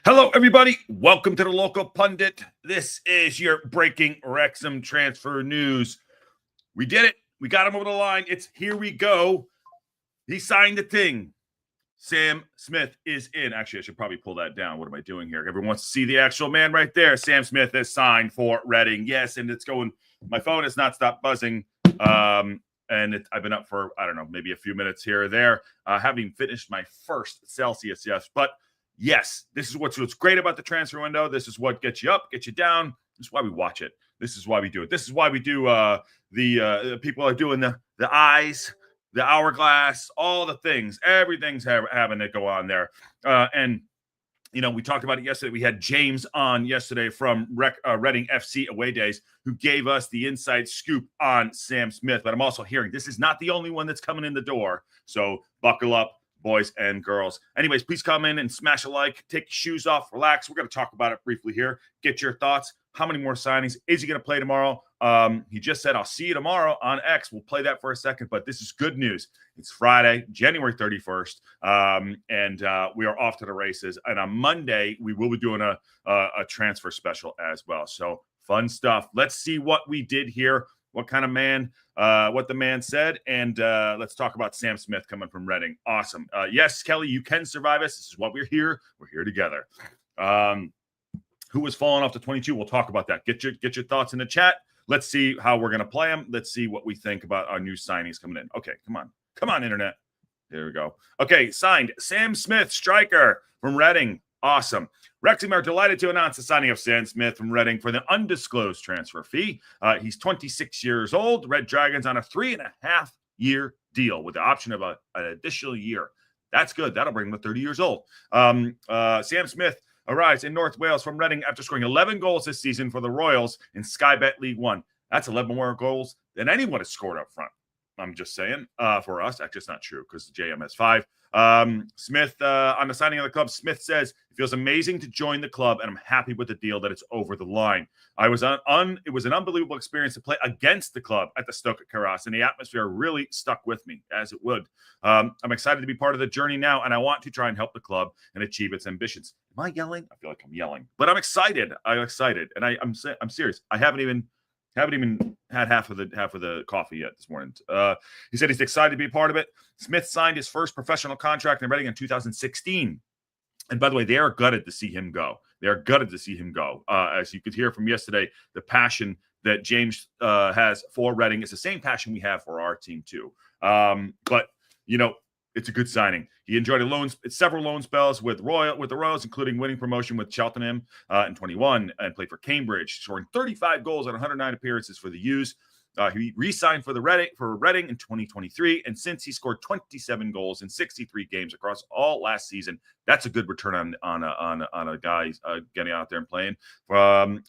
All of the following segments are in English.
Hello, everybody. Welcome to the Local Pundit. This is your breaking Wrexham transfer news. We did it. We got him over the line. It's here we go. He signed the thing. Sam Smith is in. Actually, I should probably pull that down. What am I doing here? Everyone wants to see the actual man right there. Sam Smith has signed for Reading. Yes, and it's going. My phone has not stopped buzzing. I've been up for, I don't know, maybe a few minutes here or there. Having finished my first Celsius, yes. But yes, this is what's great about the transfer window. This is what gets you up, gets you down. This is why we watch it. This is why we do it. This is why we do the people are doing the eyes, the hourglass, all the things. Everything's having to go on there. And we talked about it yesterday. We had James on yesterday from Reading FC Away Days, who gave us the inside scoop on Sam Smith. But I'm also hearing this is not the only one that's coming in the door. So buckle up, boys and girls. Anyways, please come in and smash a like, take your shoes off, relax. We're going to talk about it briefly here. Get your thoughts. How many more signings? Is he going to play tomorrow? He just said, I'll see you tomorrow on X. We'll play that for a second, but this is good news. It's Friday, January 31st, and we are off to the races. And on Monday, we will be doing a transfer special as well. So fun stuff. Let's see what we did here. What kind of man, what the man said, and let's talk about Sam Smith coming from Reading. Awesome. Yes, Kelly, you can survive us. This is what we're here. We're here together. Who was falling off to 22? We'll talk about that. Get your thoughts in the chat. Let's see how we're going to play them. Let's see what we think about our new signings coming in. Okay, come on, internet. There we go. Okay, signed Sam Smith, striker from Reading. Awesome. Wrexham are delighted to announce the signing of Sam Smith from Reading for the undisclosed transfer fee. He's 26 years old. Red Dragons on a 3.5-year deal with the option of an additional year. That's good. That'll bring him to 30 years old. Sam Smith arrives in North Wales from Reading after scoring 11 goals this season for the Royals in Sky Bet League One. That's 11 more goals than anyone has scored up front. I'm just saying, for us. Actually, it's not true because the JM has 5. Smith, on the signing of the club, Smith says, it feels amazing to join the club, and I'm happy with the deal that it's over the line. It was an unbelievable experience to play against the club at the Stoke at Carras, and the atmosphere really stuck with me, as it would. I'm excited to be part of the journey now, and I want to try and help the club and achieve its ambitions. Am I yelling? I feel like I'm yelling, but I'm excited. I'm excited, and I'm serious. I haven't even had half of the coffee yet this morning. He said he's excited to be a part of it. Smith signed his first professional contract in Reading in 2016. And by the way, they are gutted to see him go. They are gutted to see him go. As you could hear from yesterday, the passion that James has for Reading is the same passion we have for our team too. But it's a good signing. He enjoyed several loan spells with the Royals, including winning promotion with Cheltenham in 21, and played for Cambridge, scoring 35 goals on 109 appearances for the U's. He re-signed for Reading in 2023, and since he scored 27 goals in 63 games across all last season, that's a good return on a guy getting out there and playing.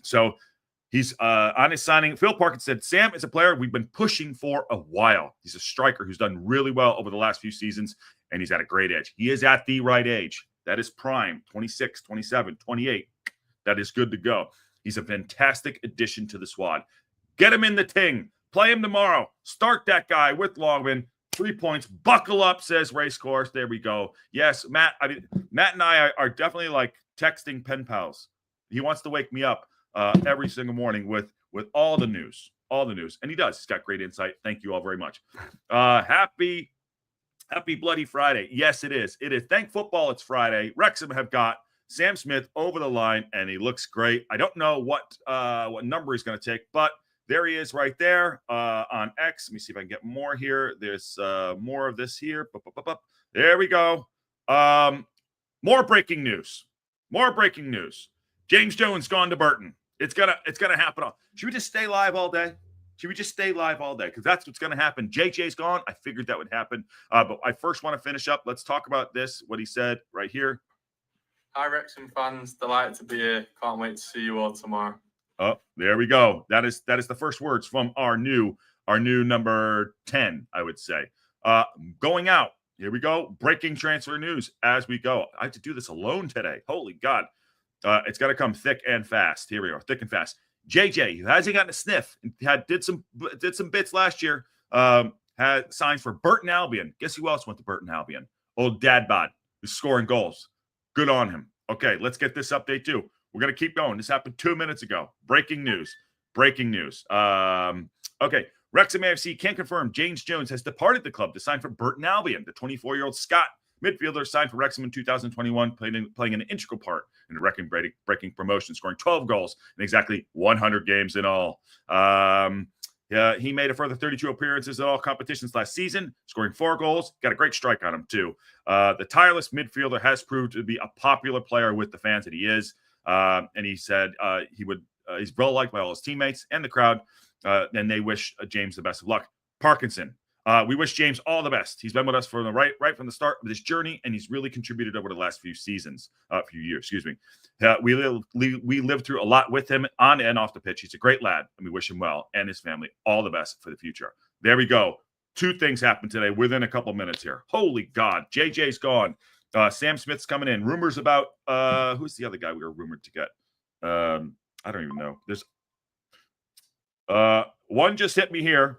So he's on his signing. Phil Parkinson said, Sam is a player we've been pushing for a while. He's a striker who's done really well over the last few seasons, and he's at a great age. He is at the right age. That is prime, 26, 27, 28. That is good to go. He's a fantastic addition to the squad. Get him in the ting. Play him tomorrow. Start that guy with Longman. 3 points. Buckle up, says Racecourse. There we go. Yes, Matt. Matt and I are definitely like texting pen pals. He wants to wake me up every single morning with all the news, and he does. He's got great insight. Thank you all very much. Happy Bloody Friday. Yes, it is. Thank football. It's Friday. Wrexham have got Sam Smith over the line, and he looks great. I don't know what number he's going to take, but there he is right there on X. Let me see if I can get more here. There's more of this here. There we go. More breaking news. James Jones gone to Burton. It's gonna happen. Should we just stay live all day? Because that's what's gonna happen. JJ's gone. I figured that would happen. But I first want to finish up. Let's talk about this. What he said right here. Hi, Wrexham fans. Delighted to be here. Can't wait to see you all tomorrow. Oh, there we go. That is the first words from our new number 10, I would say. Going out. Here we go. Breaking transfer news as we go. I have to do this alone today. Holy God. It's got to come thick and fast. Here we are, thick and fast. JJ, who hasn't gotten a sniff, did some bits last year, had signed for Burton Albion. Guess who else went to Burton Albion? Old Dad Bod, who's scoring goals. Good on him. Okay, let's get this update too. We're going to keep going. This happened 2 minutes ago. Breaking news. Breaking news. Okay, Wrexham AFC can confirm James Jones has departed the club to sign for Burton Albion. The 24-year-old Scot midfielder signed for Wrexham in 2021, playing an integral part in the record-breaking promotion, scoring 12 goals in exactly 100 games in all. He made a further 32 appearances in all competitions last season, scoring 4 goals. Got a great strike on him, too. The tireless midfielder has proved to be a popular player with the fans that he is. And he said he's well liked by all his teammates and the crowd. And they wish James the best of luck. Parkinson. We wish James all the best. He's been with us from the right from the start of this journey, and he's really contributed over the last few years. We lived through a lot with him on and off the pitch. He's a great lad, and we wish him well and his family all the best for the future. There we go. 2 things happened today within a couple minutes here. Holy God. JJ's gone. Sam Smith's coming in. Rumors about who's the other guy we were rumored to get? I don't even know. There's one just hit me here.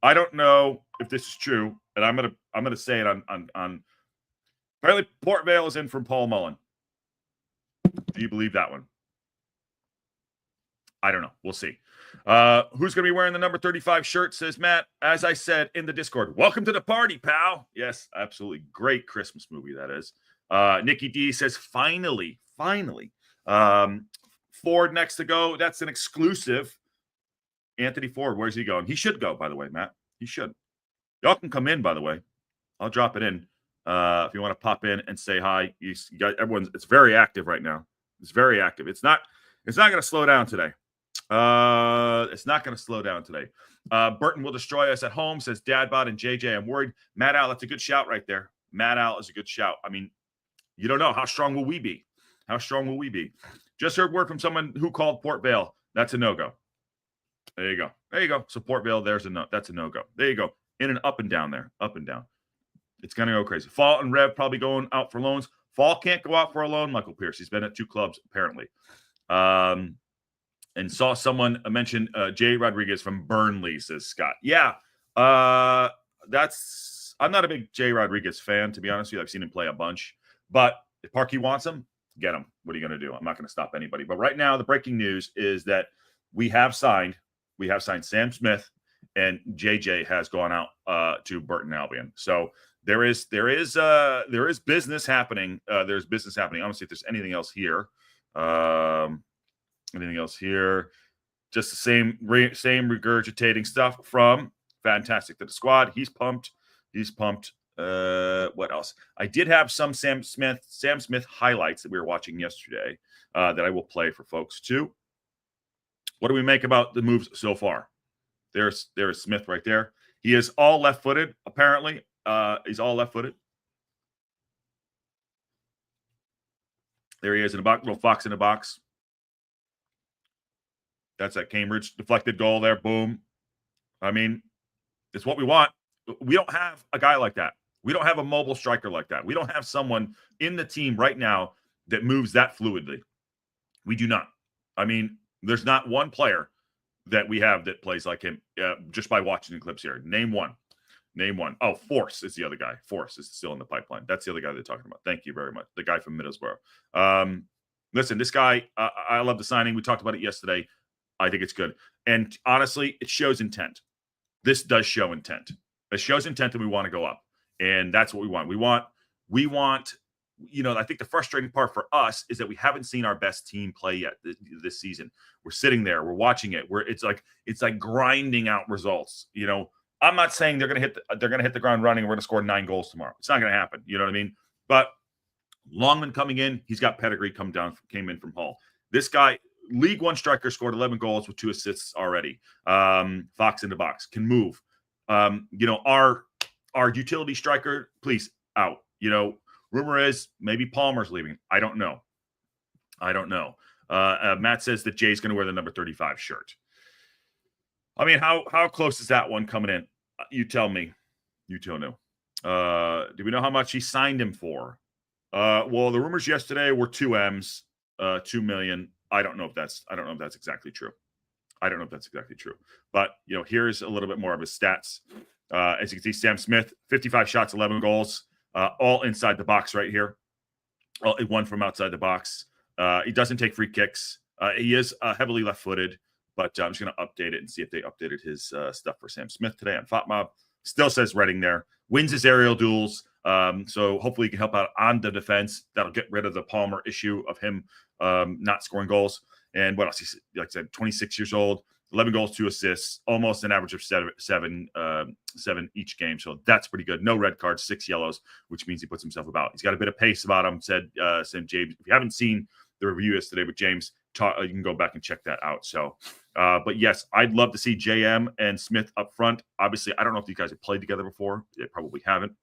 I don't know if this is true, and I'm gonna say it on apparently Port Vale is in from Paul Mullen. Do you believe that one? I don't know. We'll see. Who's gonna be wearing the number 35 shirt? Says Matt. As I said in the Discord, welcome to the party, pal. Yes, absolutely. Great Christmas movie that is. Nikki D says finally. Ford next to go. That's an exclusive. Anthony Ford, where's he going? He should go, by the way, Matt. He should. Y'all can come in, by the way. I'll drop it in if you want to pop in and say hi. You got everyone's. It's very active right now. It's very active. It's not going to slow down today. It's not going to slow down today. Burton will destroy us at home, says Dadbot and JJ. I'm worried. Matt Al, that's a good shout right there. Matt Al is a good shout. I mean, you don't know. How strong will we be? How strong will we be? Just heard word from someone who called Port Vale. That's a no-go. There you go. There you go. So Port Vale, that's a no-go. There you go. In and up and down there. Up and down. It's going to go crazy. Fall and Rev probably going out for loans. Fall can't go out for a loan, Michael Pierce. He's been at 2 clubs, apparently. And saw someone mention Jay Rodriguez from Burnley, says Scott. Yeah. I'm not a big Jay Rodriguez fan, to be honest with you. I've seen him play a bunch. But if Parky wants him, get him. What are you going to do? I'm not going to stop anybody. But right now, the breaking news is that we have signed Sam Smith, and JJ has gone out to Burton Albion. So there is business happening. There's business happening. I don't see if there's anything else here. Just the same regurgitating stuff from Fantastic to the Squad. He's pumped. What else? I did have some Sam Smith highlights that we were watching yesterday that I will play for folks too. What do we make about the moves so far? There's Smith right there. He is all left-footed, apparently. He's all left-footed. There he is in the box, little fox in the box. That's that Cambridge deflected goal there. Boom. I mean, it's what we want. We don't have a guy like that. We don't have a mobile striker like that. We don't have someone in the team right now that moves that fluidly. We do not. I mean, there's not one player that we have that plays like him just by watching the clips here. Name one. Oh, Force is the other guy. Force is still in the pipeline. That's the other guy they're talking about. Thank you very much. The guy from Middlesbrough. Listen, this guy, I love the signing. We talked about it yesterday. I think it's good. And honestly, it shows intent. This does show intent. It shows intent that we want to go up. And that's what we want. We want, I think the frustrating part for us is that we haven't seen our best team play yet this season. We're sitting there, we're watching it. It's like grinding out results. I'm not saying they're going to hit the ground running and we're going to score 9 goals tomorrow. It's not going to happen. You know what I mean? But Longman coming in, he's got pedigree, came in from Hull. This guy, League One striker, scored 11 goals with 2 assists already. Fox in the box, can move. Our utility striker, please out. Rumor is maybe Palmer's leaving. I don't know. Matt says that Jay's going to wear the number 35 shirt. I mean, how close is that one coming in? You tell me. You tell me. Do we know how much he signed him for? Well, the rumors yesterday were 2 M's, 2 million. I don't know if that's exactly true. But here's a little bit more of his stats. As you can see, Sam Smith, 55 shots, 11 goals, all inside the box right here. one from outside the box. He doesn't take free kicks. He is heavily left-footed, but I'm just going to update it and see if they updated his stuff for Sam Smith today on FOTMob. Still says Reading there. Wins his aerial duels. So hopefully he can help out on the defense. That'll get rid of the Palmer issue of him not scoring goals. And what else? He's, like I said, 26 years old, 11 goals, 2 assists, almost an average of seven each game. So that's pretty good. No red cards, 6 yellows, which means he puts himself about. He's got a bit of pace about him, said James. If you haven't seen the review yesterday with James, you can go back and check that out. So, but yes, I'd love to see JM and Smith up front. Obviously, I don't know if these guys have played together before. They probably haven't.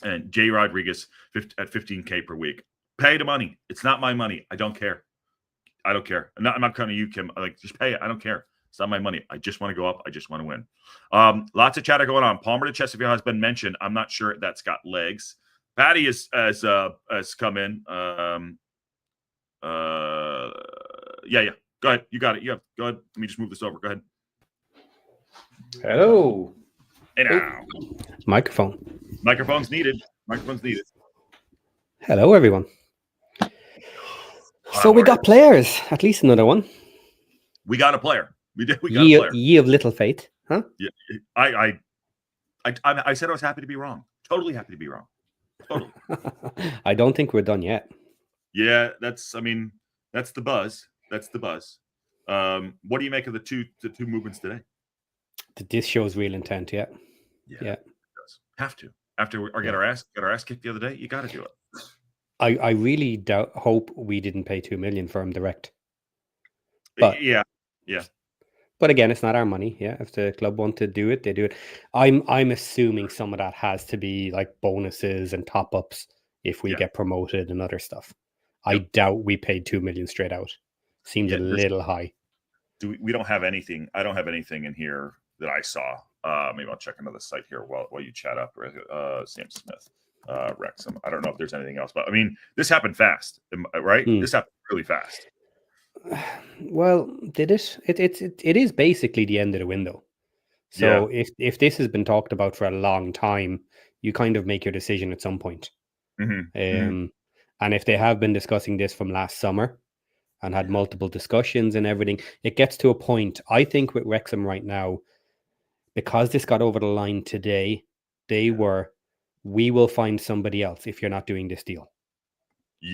And Jay Rodriguez at $15K per week. Pay the money. It's not my money. I don't care. I don't care. I'm not coming to you, Kim. Like, just pay it. I don't care. It's not my money. I just want to go up. I just want to win. Lots of chatter going on. Palmer to Chesterfield has been mentioned. I'm not sure that's got legs. Patty has come in. Yeah. Go ahead. You got it. Go ahead. Let me just move this over. Go ahead. Hello. Hey now. Microphone's needed. Microphone's needed. Hello, everyone. So we got players. At least another one. We got a player. We got a player. Ye of little faith, huh? Yeah. I said I was happy to be wrong. Totally happy to be wrong. Totally. I don't think we're done yet. Yeah, that's the buzz. That's the buzz. What do you make of the two movements today? This shows real intent, yeah. It does. Have to. After we get our ass kicked the other day, you got to do it. I really hope we didn't pay 2 million for him direct. But yeah. But again, it's not our money. Yeah, if the club want to do it, they do it. I'm assuming some of that has to be like bonuses and top ups if we get promoted and other stuff. I doubt we paid 2 million straight out. Seems a little high. We don't have anything. I don't have anything in here that I saw. Maybe I'll check another site here while you chat up. Sam Smith, Wrexham. I don't know if there's anything else, but I mean, this happened fast, right? This happened really fast. Well, did it? It is basically the end of the window. So if this has been talked about for a long time, you kind of make your decision at some point. And if they have been discussing this from last summer and had multiple discussions and everything, it gets to a point, I think, with Wrexham right now, because this got over the line today, we will find somebody else if you're not doing this deal.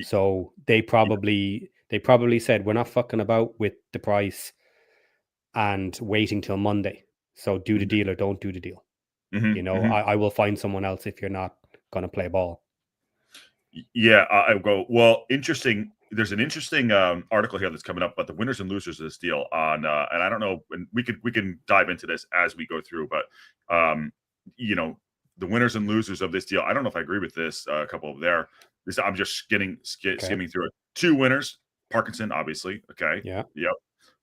So they probably said, we're not fucking about with the price and waiting till Monday. So do the deal or don't do the deal. I will find someone else if you're not going to play ball. Yeah, I go, well, interesting. There's an interesting article here that's coming up about the winners and losers of this deal on, and I don't know, and we can dive into this as we go through, but the winners and losers of this deal. I don't know if I agree with this. A couple of there. I'm just skimming through it. 2 winners. Parkinson, obviously. Okay. Yeah. Yep.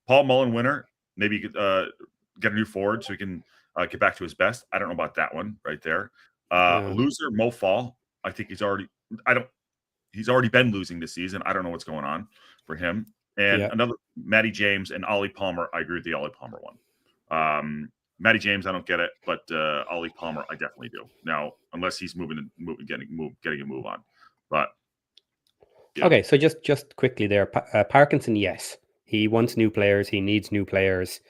Paul Mullen winner. Maybe you could get a new forward so he can get back to his best. I don't know about that one right there. Loser Mo Fall. I think he's already been losing this season. I don't know what's going on for him. And another Matty James and Ollie Palmer. I agree with the Ollie Palmer one. Matty James, I don't get it, but Ollie Palmer, I definitely do. Now, unless he's getting a move on. But okay, so just quickly there, Parkinson, yes, he wants new players. He needs new players.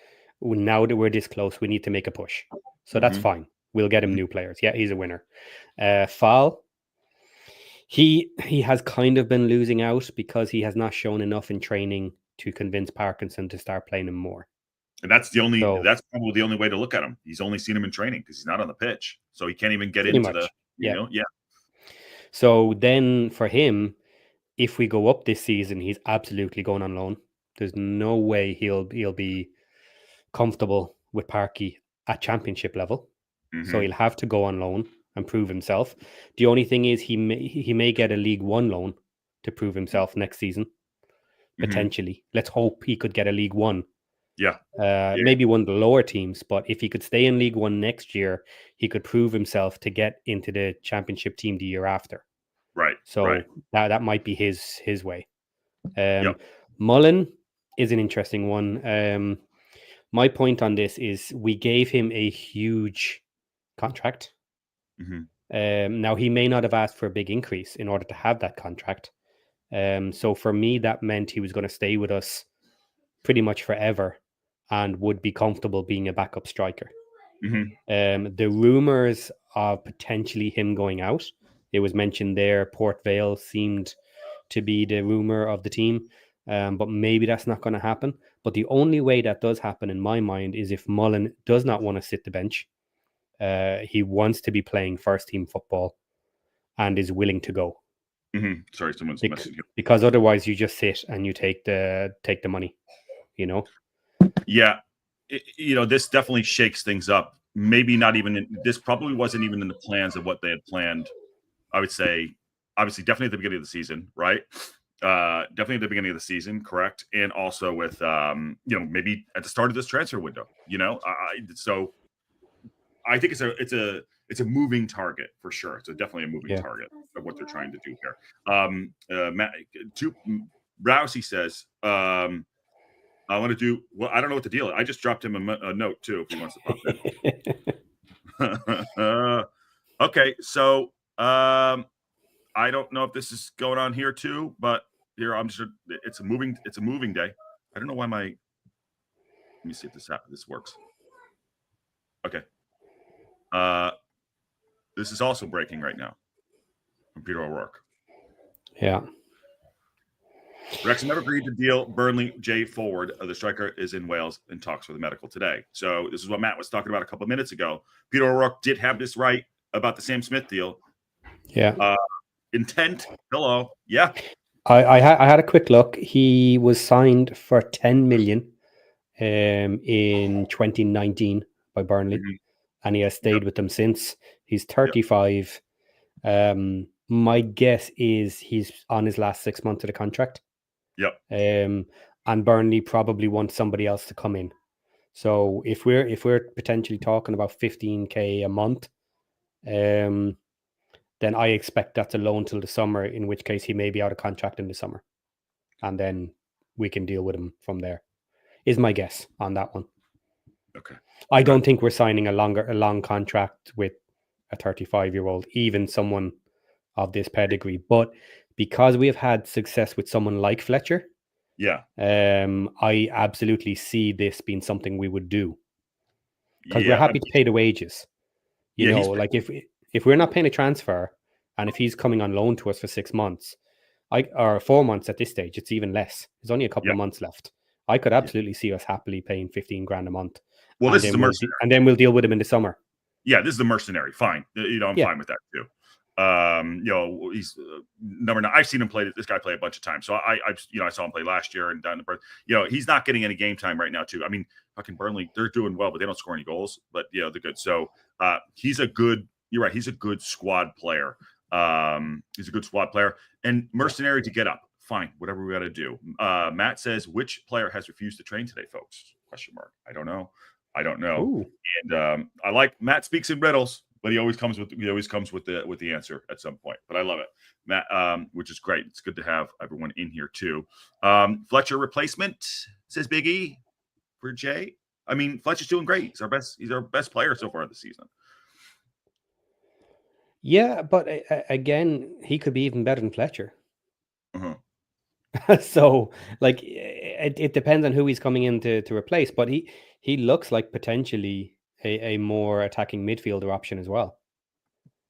Now that we're this close, we need to make a push. So that's fine. We'll get him new players. Yeah, he's a winner. Fall, he has kind of been losing out because he has not shown enough in training to convince Parkinson to start playing him more. And that's probably the only way to look at him. He's only seen him in training because he's not on the pitch, so he can't even get into the. So then for him, if we go up this season, he's absolutely going on loan. There's no way he'll be comfortable with Parky at championship level. So he'll have to go on loan and prove himself. The only thing is he may get a League One loan to prove himself next season. Potentially. Let's hope he could get a League One. Maybe one of the lower teams, but if he could stay in League One next year, he could prove himself to get into the championship team the year after. Right. So that might be his way. Mullen is an interesting one. My point on this is we gave him a huge contract. Now, he may not have asked for a big increase in order to have that contract. So for me, that meant he was going to stay with us pretty much forever and would be comfortable being a backup striker. The rumors of potentially him going out, it was mentioned there, Port Vale seemed to be the rumor of the team, but maybe that's not going to happen. But the only way that does happen in my mind is if Mullen does not want to sit the bench. He wants to be playing first team football and is willing to go. Sorry, someone's messaging you. Because otherwise you just sit and you take the money, you know? Yeah. This definitely shakes things up. Maybe not even this probably wasn't even in the plans of what they had planned. I would say, obviously, definitely at the beginning of the season, right? Definitely at the beginning of the season, correct? And also with, maybe at the start of this transfer window, so I think it's a moving target for sure. It's definitely a moving target of what they're trying to do here. Rousey says, I want to do well. I don't know what the deal is. I just dropped him a note too if he wants to pop in. Okay, so I don't know if this is going on here too, but here I'm sure it's a moving day. I don't know why let me see if this works. Okay. This is also breaking right now from Peter O'Rourke. Yeah. Wrexham have agreed to deal Burnley Jay forward. The striker is in Wales and talks with the medical today. So this is what Matt was talking about a couple of minutes ago. Peter O'Rourke did have this right about the Sam Smith deal. Yeah. Intent. Hello. Yeah. I had a quick look. He was signed for 10 million in 2019 by Burnley, and he has stayed with them since. He's 35. My guess is he's on his last 6 months of the contract. Yep. And Burnley probably wants somebody else to come in. So if we're potentially talking about 15k a month, then I expect that's a loan till the summer, in which case he may be out of contract in the summer. And then we can deal with him from there, is my guess on that one. Okay. I don't think we're signing a long contract with a 35-year-old, even someone of this pedigree. But because we have had success with someone like Fletcher, I absolutely see this being something we would do. Because we're happy to pay the wages. You know, like if we're not paying a transfer, and if he's coming on loan to us for 6 months, or 4 months at this stage, it's even less. There's only a couple of months left. I could absolutely see us happily paying 15 grand a month. Well, this is the mercenary. And then we'll deal with him in the summer. Yeah, this is the mercenary. Fine. I'm fine with that too. He's number 9. I've seen him play. This guy play a bunch of times. So I saw him play last year and down the birth. He's not getting any game time right now too. I mean, fucking Burnley, they're doing well, but they don't score any goals. But they're good. So he's a good. You're right. He's a good squad player. He's a good squad player and mercenary to get up. Fine, whatever we got to do. Matt says, which player has refused to train today, folks? ? I don't know. Ooh. And I like Matt speaks in riddles, but he always comes with the answer at some point. But I love it, Matt, which is great. It's good to have everyone in here too. Fletcher replacement, says Big E for Jay. I mean, Fletcher's doing great. He's our best player so far this season. Yeah, but again, he could be even better than Fletcher. So, like, it depends on who he's coming in to replace. But he looks like potentially a more attacking midfielder option as well.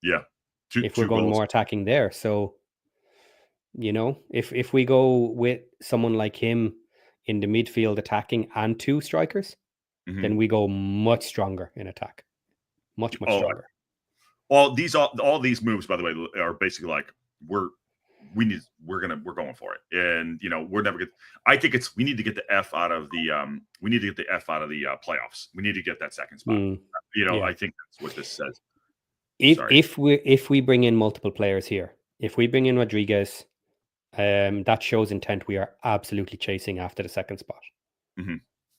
Yeah, if we're going more attacking there, so if we go with someone like him in the midfield attacking and 2 strikers, then we go much stronger in attack, much stronger. All these moves, by the way, are basically like we're going for it, and we're never good. I think we need to get the F out of the playoffs. We need to get that second spot. I think that's what this says. If we bring in multiple players here, if we bring in Rodriguez, that shows intent. We are absolutely chasing after the second spot.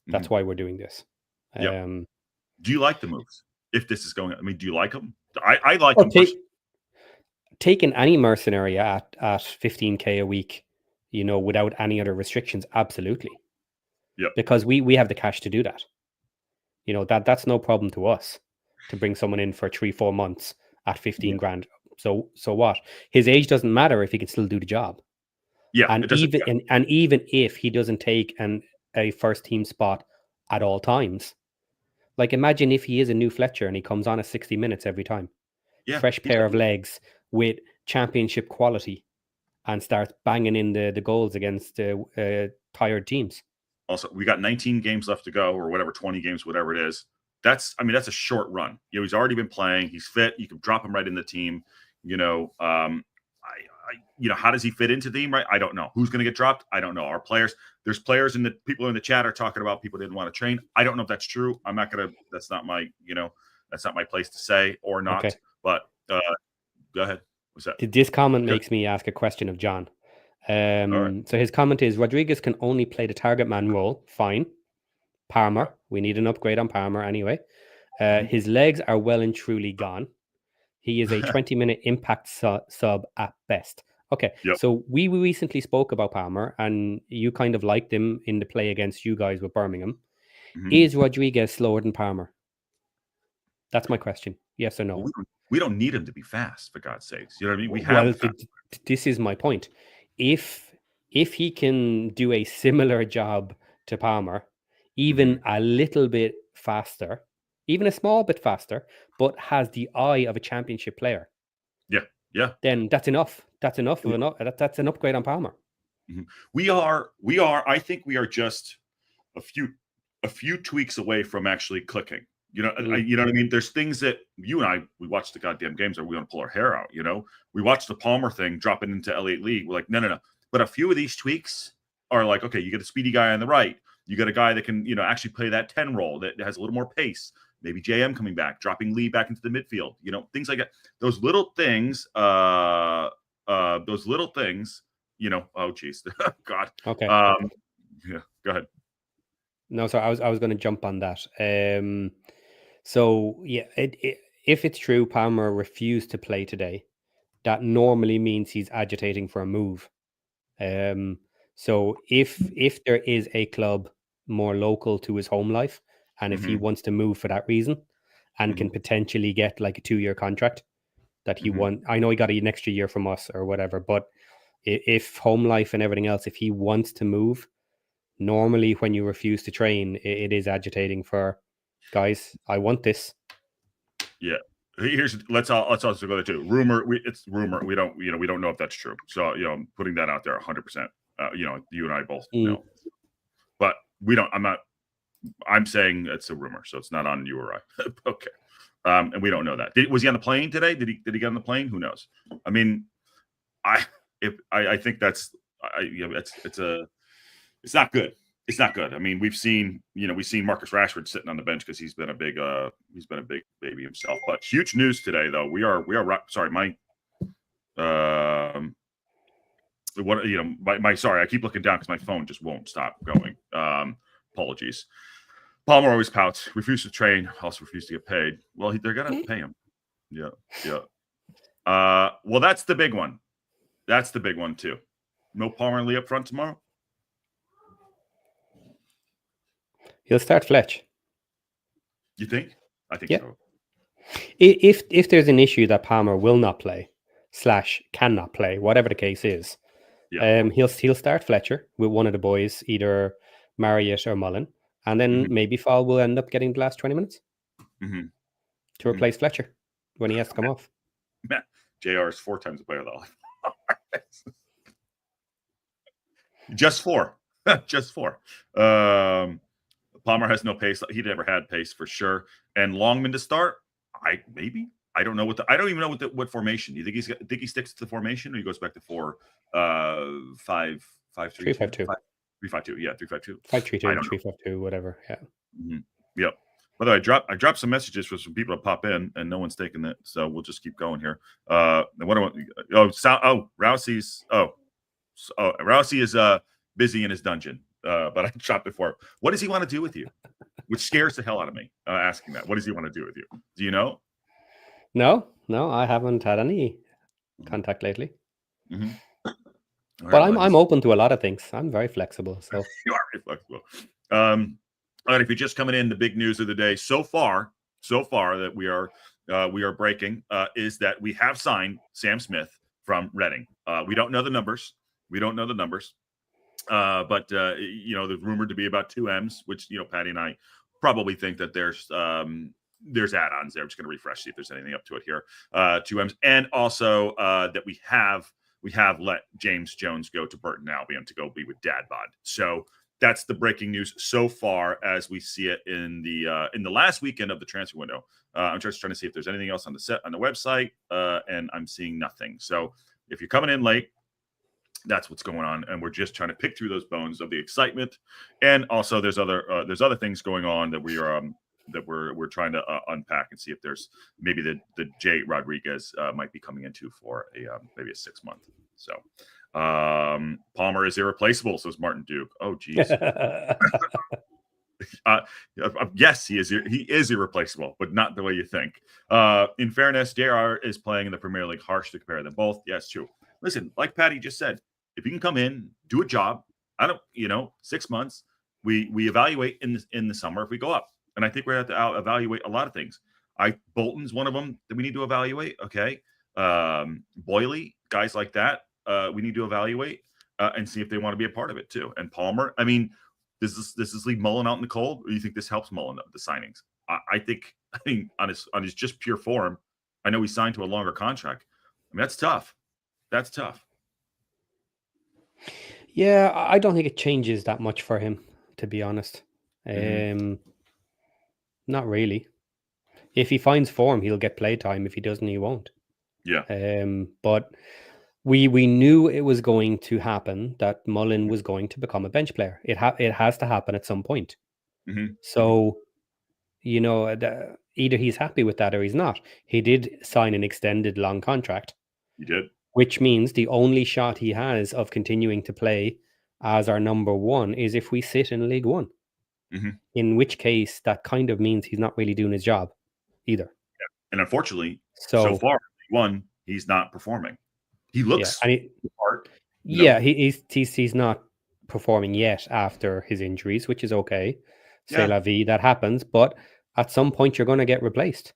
That's why we're doing this. Do you like the moves? If this is going, I mean, do you like them? I like them. Taking any mercenary at 15k a week, without any other restrictions, absolutely. Yeah. Because we have the cash to do that. That's no problem to us to bring someone in for 3-4 months at 15 grand. So what? His age doesn't matter if he can still do the job. Yeah, And it doesn't. even if he doesn't take a first team spot at all times, like imagine if he is a new Fletcher and he comes on at 60 minutes every time, fresh pair of legs with championship quality, and starts banging in the goals against tired teams. Also, we got 19 games left to go, or whatever, 20 games, whatever it is. That's a short run. He's already been playing. He's fit. You can drop him right in the team. How does he fit into the team? Right? I don't know. Who's going to get dropped? I don't know. Our players. There's players in the people in the chat are talking about people didn't want to train. I don't know if that's true. I'm not gonna. That's not my. That's not my place to say or not. Okay. But go ahead. What's that? This comment makes me ask a question of John. Right. So his comment is Rodriguez can only play the target man role. Fine. Palmer, we need an upgrade on Palmer anyway. His legs are well and truly gone. He is a 20-minute impact sub at best. Okay, so we recently spoke about Palmer, and you kind of liked him in the play against you guys with Birmingham. Is Rodriguez slower than Palmer? That's my question. Yes or no? Well, we don't need him to be fast, for God's sakes. You know what I mean? We have. This is my point. If he can do a similar job to Palmer, even a little bit faster, even a small bit faster, but has the eye of a championship player. Yeah. Then that's enough. That's enough of that's an upgrade on Palmer. We are. I think we are just a few tweaks away from actually clicking. You know what I mean? There's things that you and I, we watch the goddamn games, or we want to pull our hair out. We watch the Palmer thing dropping into Elite League. We're like, no. But a few of these tweaks are like, okay, you get a speedy guy on the right. You got a guy that can, actually play that 10 role that has a little more pace. Maybe JM coming back, dropping Lee back into the midfield. Things like that. Those little things. Oh, geez, God. Okay. Yeah. Go ahead. No, sorry. I was going to jump on that. So yeah, if it's true, Palmer refused to play today. That normally means he's agitating for a move. So if there is a club more local to his home life, and if he wants to move for that reason, and can potentially get like a 2-year contract that he won, I know he got an extra year from us or whatever, but if home life and everything else, if he wants to move, normally when you refuse to train, it is agitating for guys. I want this. Yeah. Let's also go there too. It's rumor. We don't know if that's true. So I'm putting that out there 100%. You and I both know, but we don't. I'm saying it's a rumor, so it's not on you or I. Okay, and we don't know that. Was he on the plane today? Did he get on the plane? Who knows? I mean, I think that's it's not good. It's not good. I mean, we've seen Marcus Rashford sitting on the bench because he's been a big baby himself. But huge news today, though. We are sorry, sorry, I keep looking down because my phone just won't stop going. Apologies. Palmer always pouts, refused to train, also refused to get paid. Well, they're gonna pay him. Yeah. Well, that's the big one. That's the big one too. No Palmer and Lee up front tomorrow. He'll start Fletch. You think? I think so. If there's an issue that Palmer will not play / cannot play, whatever the case is, he'll start Fletcher with one of the boys, either Marriott or Mullen, and then maybe Fall will end up getting the last 20 minutes to replace Fletcher when he has to come off. JR is 4 times the player though. Just 4. Just 4. Palmer has no pace. He never had pace for sure. And Longman to start, I don't know I don't even know what formation. You think he sticks to the formation, or he goes back to 4 5 5 3 5 2 3 5 2. Yeah, 3 5 2. 5 3 2 3 5 2, whatever. Yeah. Yep. By the way, I dropped some messages for some people to pop in, and no one's taking it, so we'll just keep going here. Rousey's Rousey is busy in his dungeon. But I shot before. What does he want to do with you? Which scares the hell out of me. Asking that. What does he want to do with you? Do you know? No, I haven't had any contact lately. But right, I'm open to a lot of things. I'm very flexible. So you are very flexible. All right, if you're just coming in, the big news of the day so far that we are we are breaking is that we have signed Sam Smith from Reading. We don't know the numbers. But there's rumored to be about 2 M's, which Patty and I probably think that there's add-ons there. I'm just going to refresh, see if there's anything up to it here. 2 M's, and also that we have let James Jones go to Burton Albion to go be with Dad Bod. So that's the breaking news so far as we see it in the last weekend of the transfer window. I'm just trying to see if there's anything else on the website, and I'm seeing nothing. So if you're coming in late, that's what's going on, and we're just trying to pick through those bones of the excitement. And also, there's other things going on that we're trying to unpack and see if there's maybe the Jay Rodriguez might be coming into for maybe a 6-month. So Palmer is irreplaceable, says Martin Duke. Oh, geez. Yes, he is irreplaceable, but not the way you think. In fairness, JR is playing in the Premier League. Harsh to compare them both. Yes, true. Listen, like Patty just said, if you can come in, do a job, 6 months, we evaluate in the summer if we go up. And I think we have to evaluate a lot of things. Bolton's one of them that we need to evaluate. Okay. Boyley, guys like that, we need to evaluate and see if they want to be a part of it too. And Palmer, I mean, does this leave Mullen out in the cold, or do you think this helps Mullen, the signings? I think on his just pure form, I know he signed to a longer contract. I mean, that's tough. That's tough. Yeah, I don't think it changes that much for him, to be honest. Not really. If he finds form, he'll get play time. If he doesn't, he won't. Yeah. But we knew it was going to happen, that Mullen was going to become a bench player. It has to happen at some point. So, either he's happy with that or he's not. He did sign an extended long contract. He did. Which means the only shot he has of continuing to play as our number one is if we sit in League One. In which case, that kind of means he's not really doing his job either. Yeah. And unfortunately, so far, League One, he's not performing. He looks hard. He's not performing yet after his injuries, which is okay. C'est la vie, that happens. But at some point, you're going to get replaced.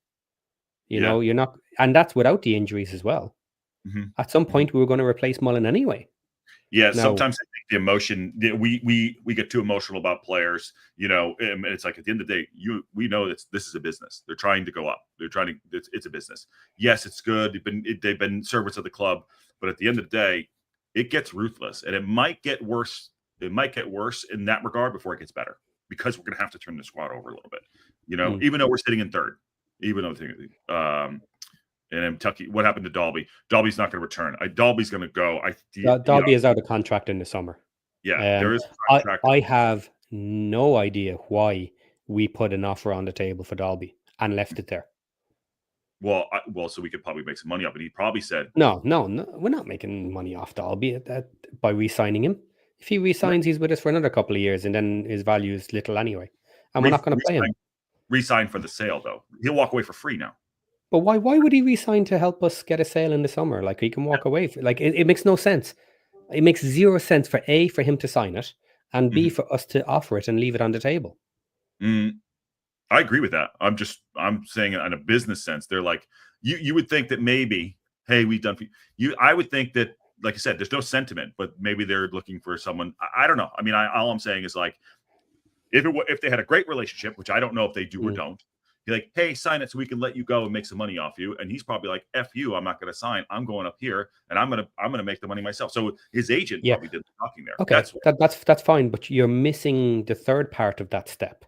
You're not, and that's without the injuries as well. At some point, we were going to replace Mullen anyway. Yeah, sometimes I think the emotion, we get too emotional about players, and it's like at the end of the day, we know this is a business. They're trying to go up. It's a business. Yes, it's good. They've been servants of the club, but at the end of the day, it gets ruthless, and it might get worse. It might get worse in that regard before it gets better, because we're going to have to turn the squad over a little bit, even though we're sitting in third, and in Kentucky, what happened to Dalby? Dalby's not going to return. Dalby's going to go. Dalby is out of contract in the summer. Yeah, there is a contract. I have no idea why we put an offer on the table for Dalby and left it there. Well, so we could probably make some money off it. He probably said, No, we're not making money off Dalby by re-signing him. If he re-signs, he's with us for another couple of years, and then his value is little anyway. And we're not going to play him. Re-sign for the sale, though. He'll walk away for free now. But why would he resign to help us get a sale in the summer? Like, he can walk away. It makes no sense. It makes zero sense for him to sign it, and B, for us to offer it and leave it on the table. I agree with that. I'm saying it in a business sense. They're like, you would think that maybe, hey, we've done for you. I would think that, like I said, there's no sentiment, but maybe they're looking for someone. I don't know. I mean, all I'm saying is, like, if they had a great relationship, which I don't know if they do or don't, you're like, hey, sign it so we can let you go and make some money off you. And he's probably like, F you, I'm not going to sign. I'm going up here, and I'm gonna make the money myself. So his agent probably did the talking there. Okay, that's fine, but you're missing the third part of that step,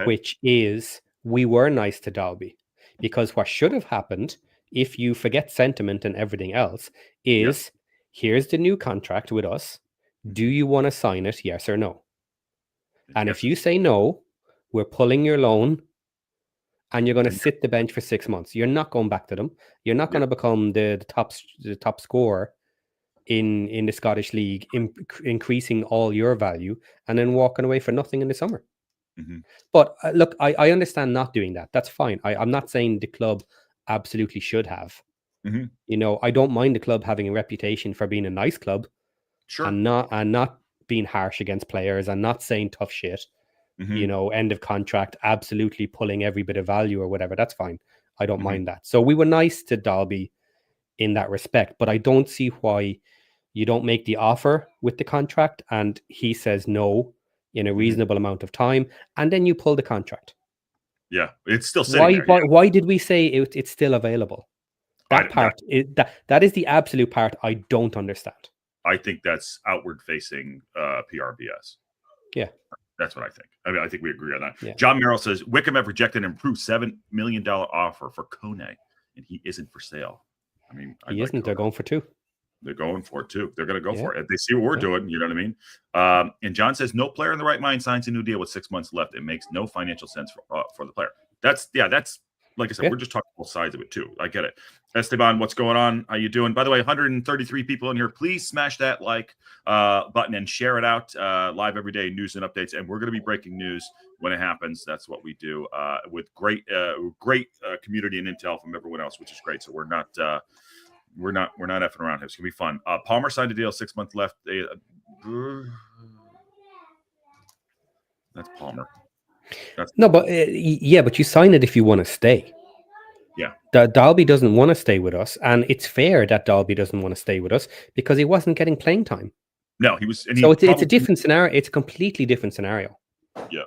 which is we were nice to Dalby, because what should have happened, if you forget sentiment and everything else, is here's the new contract with us. Do you want to sign it? Yes or no? And if you say no, we're pulling your loan, and you're going to sit the bench for 6 months. You're not going back to them. You're not going to become the top scorer in the Scottish League, increasing all your value, and then walking away for nothing in the summer. But look, I understand not doing that. That's fine. I'm not saying the club absolutely should have. I don't mind the club having a reputation for being a nice club, and not being harsh against players and not saying tough shit. End of contract, absolutely pulling every bit of value or whatever. That's fine. I don't mind that. So we were nice to Dalby in that respect, but I don't see why you don't make the offer with the contract and he says no in a reasonable amount of time, and then you pull the contract. Yeah, it's still sitting there. Why did we say it's still available? That part that is the absolute part I don't understand. I think that's outward facing PRBS. Yeah. That's what I think. I mean, I think we agree on that. Yeah. John Merrill says Wickham have rejected an improved $7 million offer for Kone, and he isn't for sale. I mean, he isn't. They're going for 2. They're going for it too. They're going to go for it. If they see what we're doing, you know what I mean? And John says no player in the right mind signs a new deal with 6 months left. It makes no financial sense for the player. That's like I said, we're just talking both sides of it too. I get it. Esteban, what's going on? How you doing? By the way, 133 people in here. Please smash that like button and share it out live every day, news and updates. And we're going to be breaking news when it happens. That's what we do with great community and intel from everyone else, which is great. So we're not effing around. It's gonna be fun. Palmer signed a deal, 6 months left. That's Palmer. But you sign it if you want to stay. Yeah. Dalby doesn't want to stay with us, and it's fair that Dalby doesn't want to stay with us because he wasn't getting playing time. No, he was. So it's a different scenario. It's a completely different scenario. Yeah.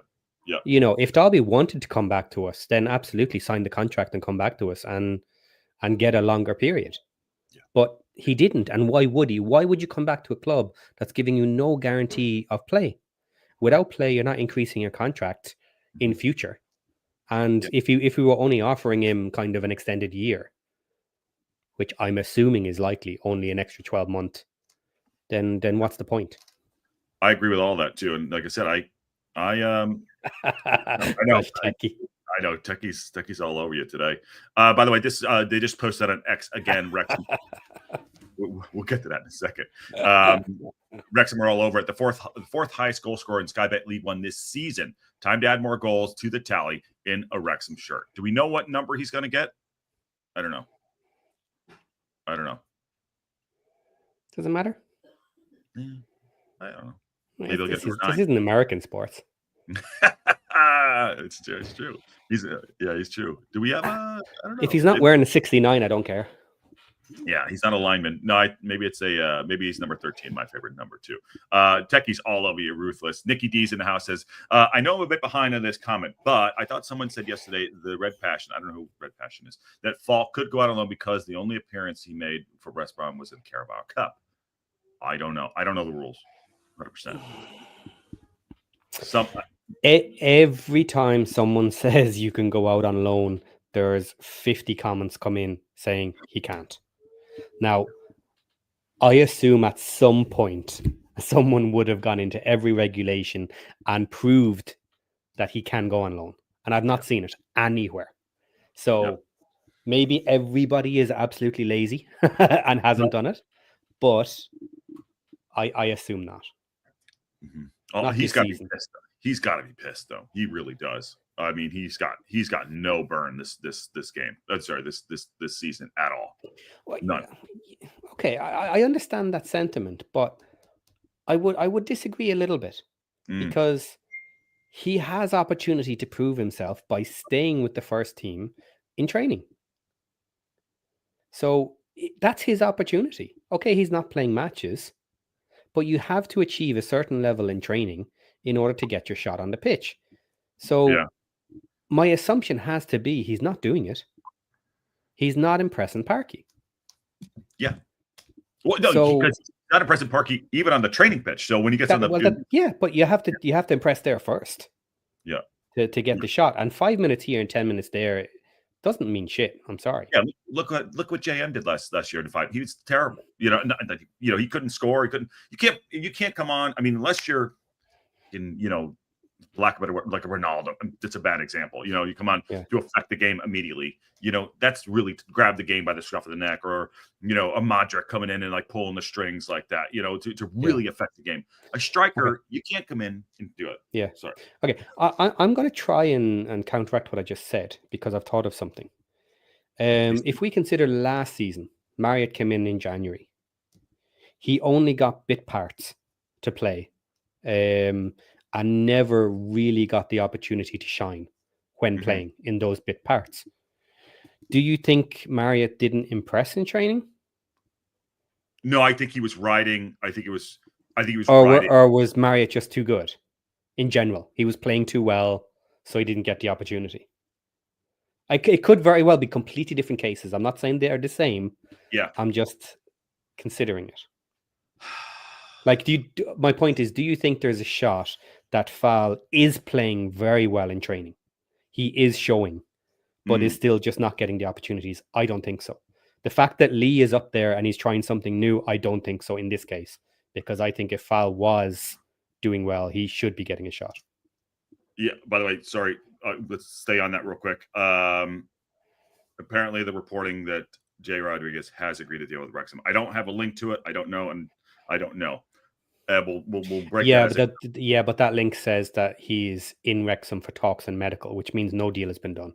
Yeah. You know, if Dalby wanted to come back to us, then absolutely sign the contract and come back to us and get a longer period. Yeah. But he didn't, and why would he? Why would you come back to a club that's giving you no guarantee of play? Without play, you're not increasing your contract in future. And if we were only offering him kind of an extended year, which I'm assuming is likely only an extra 12 month, then what's the point? I agree with all that too. And like I said, I know. I know Techie's all over you today. By the way, this they just posted on X again, Wrexham. We'll get to that in a second. Wrexham are all over it. The fourth highest goal scorer in Sky Bet League One this season. Time to add more goals to the tally in a Wrexham shirt. Do we know what number he's going to get? I don't know. Does it matter? Yeah, I don't know. Maybe he'll get this isn't American sports. It's true. He's true. Do we have I don't know. If he's not wearing a 69, I don't care. Yeah, he's not a lineman. No, maybe it's maybe he's number 13, my favorite number too. Techie's all over you, ruthless. Nikki D's in the house says, I know I'm a bit behind on this comment, but I thought someone said yesterday the Red Passion, I don't know who Red Passion is, that Falk could go out on loan because the only appearance he made for West Brom was in Carabao Cup. I don't know. I don't know the rules 100%. Every time someone says you can go out on loan, there's 50 comments come in saying he can't. Now, I assume at some point someone would have gone into every regulation and proved that he can go on loan. And I've not seen it anywhere. So maybe everybody is absolutely lazy and hasn't done it. But I assume not. Mm-hmm. Oh, he's got to be pissed. He's got to be pissed, though. He really does. I mean, he's got no burn this game. This season at all. Well, none. Okay, I understand that sentiment, but I would disagree a little bit because he has opportunity to prove himself by staying with the first team in training. So that's his opportunity. Okay, he's not playing matches, but you have to achieve a certain level in training in order to get your shot on the pitch. So my assumption has to be he's not doing it. He's not impressing Parky. Yeah. Well, no, because he's not impressing Parky even on the training pitch. So when he gets on the but you have to impress there first. Yeah. To get the shot. And 5 minutes here and 10 minutes there doesn't mean shit. I'm sorry. Yeah, look what JM did last year in 5. He was terrible. He couldn't score. You can't come on. I mean, unless you're in, lack of a better word, like a Ronaldo. It's a bad example. You come on to affect the game immediately. That's really to grab the game by the scruff of the neck, or a Modric coming in and like pulling the strings like that. To really affect the game. A striker, you can't come in and do it. Yeah. Sorry. Okay. I'm going to try and counteract what I just said because I've thought of something. If we consider last season, Marriott came in January. He only got bit parts to play. And never really got the opportunity to shine when playing in those bit parts. Do you think Marriott didn't impress in training? No, I think he was riding. I think he was riding. Or was Marriott just too good in general? He was playing too well, so he didn't get the opportunity. It could very well be completely different cases. I'm not saying they are the same. Yeah. I'm just considering it. Like, my point is, do you think there's a shot that Fall is playing very well in training? He is showing, but is still just not getting the opportunities. I don't think so. The fact that Lee is up there and he's trying something new, I don't think so in this case, because I think if Fall was doing well, he should be getting a shot. Yeah. By the way, sorry. Let's stay on that real quick. Apparently, the reporting that Jay Rodriguez has agreed to deal with Wrexham. I don't have a link to it. I don't know, and I don't know. We'll break. But that link says that he's in Wrexham for talks and medical, which means no deal has been done.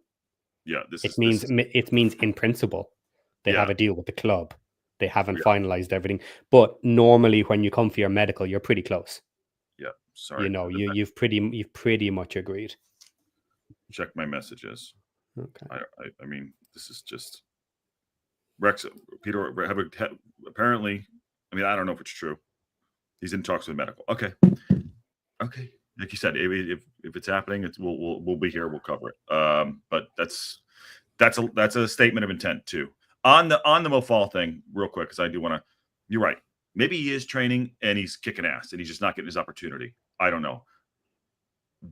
Yeah, it means in principle they have a deal with the club. They haven't finalized everything, but normally when you come for your medical, you're pretty close. Yeah, sorry. You know, you've pretty much agreed. Check my messages. Okay. I mean, this is just Wrexham. Peter apparently. I mean, I don't know if it's true. He's in talks with medical. Okay. Like you said, if it's happening, we'll be here. We'll cover it. But that's a statement of intent too. On the Mo Fall thing, real quick, because I do want to. You're right. Maybe he is training and he's kicking ass and he's just not getting his opportunity. I don't know.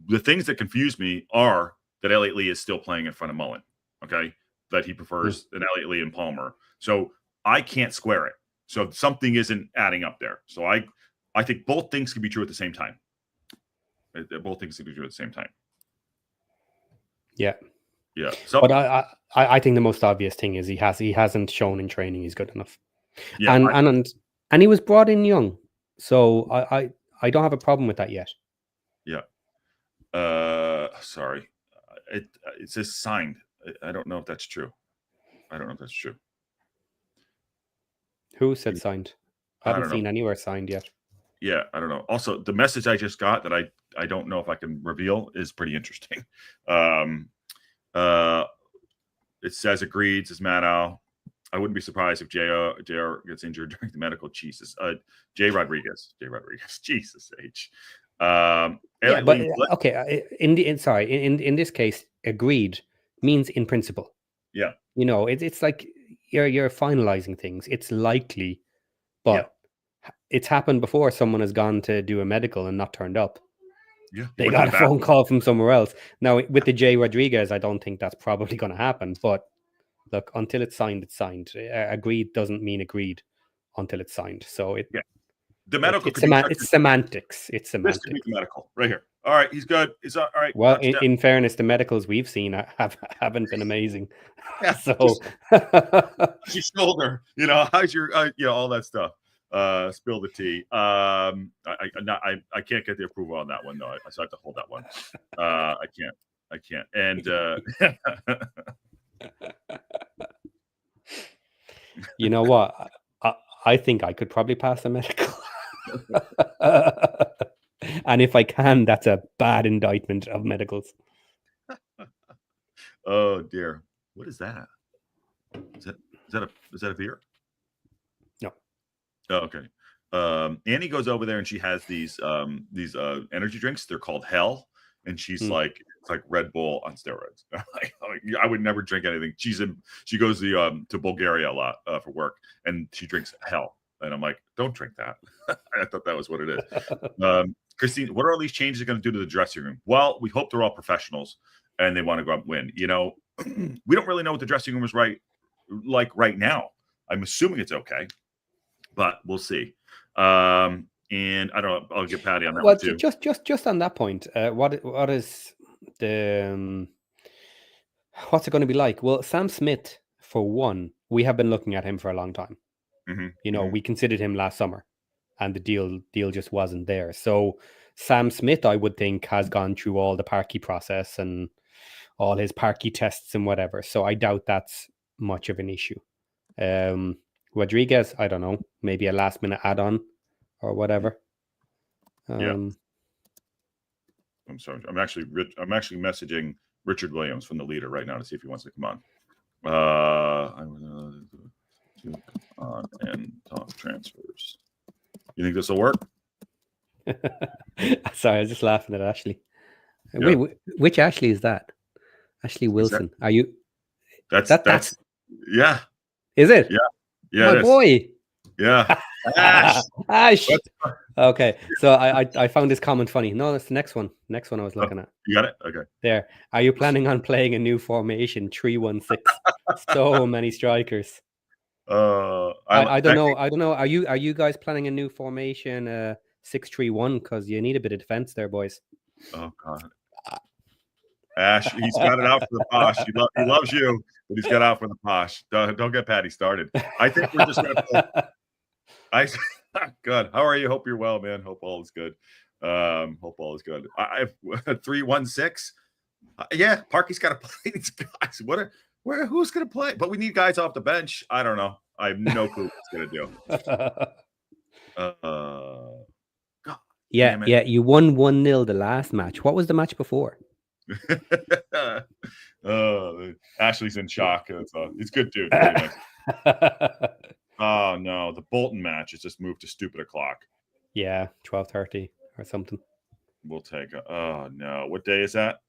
The things that confuse me are that Elliot Lee is still playing in front of Mullen. Okay, that he prefers an Elliot Lee and Palmer. So I can't square it. So something isn't adding up there. So I think both things can be true at the same time. Both things can be true at the same time. Yeah. So, but I think the most obvious thing is he hasn't shown in training he's good enough. Yeah, and he was brought in young, so I don't have a problem with that yet. Yeah. Sorry. It says signed. I don't know if that's true. Who said signed? I haven't seen anywhere signed yet. Yeah, I don't know. Also, the message I just got that I don't know if I can reveal is pretty interesting. It says agreed, says Maddow. I wouldn't be surprised if JR gets injured during the medical. Jesus. Jay Rodriguez. Jesus H. Okay. In this case, agreed means in principle. Yeah. You know, it's like you're finalizing things. It's likely, but it's happened before. Someone has gone to do a medical and not turned up. Yeah, they got a phone call from somewhere else. Now with the Jay Rodriguez, I don't think that's probably going to happen. But look, until it's signed, it's signed. Agreed doesn't mean agreed until it's signed. So the medical. It's semantics. It's semantics. This could be the medical right here. All right, he's good. He's all right. Well, in fairness, the medicals we've seen haven't been amazing. Yeah, so your shoulder, how's your, all that stuff. Spill the tea. I can't get the approval on that one though. I have to hold that one. I can't. And you know what? I think I could probably pass a medical. And if I can, that's a bad indictment of medicals. Oh dear. What is that? Is that a beer? No. Oh, okay. Annie goes over there and she has these energy drinks. They're called Hell, and she's like, it's like Red Bull on steroids. I would never drink anything. She goes to Bulgaria a lot for work, and she drinks Hell, and I'm like, don't drink that. I thought that was what it is. Christine, what are all these changes going to do to the dressing room? Well, we hope they're all professionals and they want to go out and win. We don't really know what the dressing room is like right now. I'm assuming it's okay, but we'll see. And I don't know. I'll get Patty on that one too. Just on that point, what is the what's it going to be like? Well, Sam Smith, for one, we have been looking at him for a long time. Mm-hmm. We considered him last summer, and the deal just wasn't there. So Sam Smith, I would think, has gone through all the Parky process and all his Parky tests and whatever. So I doubt that's much of an issue. Rodriguez, I don't know, maybe a last minute add-on or whatever. I'm sorry. I'm actually messaging Richard Williams from the Leader right now to see if he wants to come on. I'm gonna on and talk transfers. You think this will work? Sorry, I was just laughing at Ashley. Yeah. Wait, which Ashley is that? Ashley Wilson. Are you? That's yeah. Is it? Yeah. Yeah. My it is. boy. Yeah. Ash. Ash. Okay, so I found this comment funny. No, that's the next one. Next one I was looking at. You got it? Okay. There. Are you planning on playing a new formation 3-1-6? So many strikers. I don't know. I don't know. Are you guys planning a new formation 6-3-1? Because you need a bit of defense there, boys. Oh God. Ash, he's got it out for the posh. He loves you, but he's got out for the posh. Don't get Patty started. I think we're just gonna play. Good. How are you? Hope you're well, man. Hope all is good. Hope all is good. I've 3-1-6. Yeah, Parky's got to play these guys. Who's gonna play? But we need guys off the bench. I don't know. I have no clue what he's gonna do. God, yeah. You won 1-0 the last match. What was the match before? Ashley's in shock. It's good, dude. Really nice. Oh no, the Bolton match has just moved to stupid o'clock. Yeah, 12:30 or something. We'll take. Oh no, what day is that?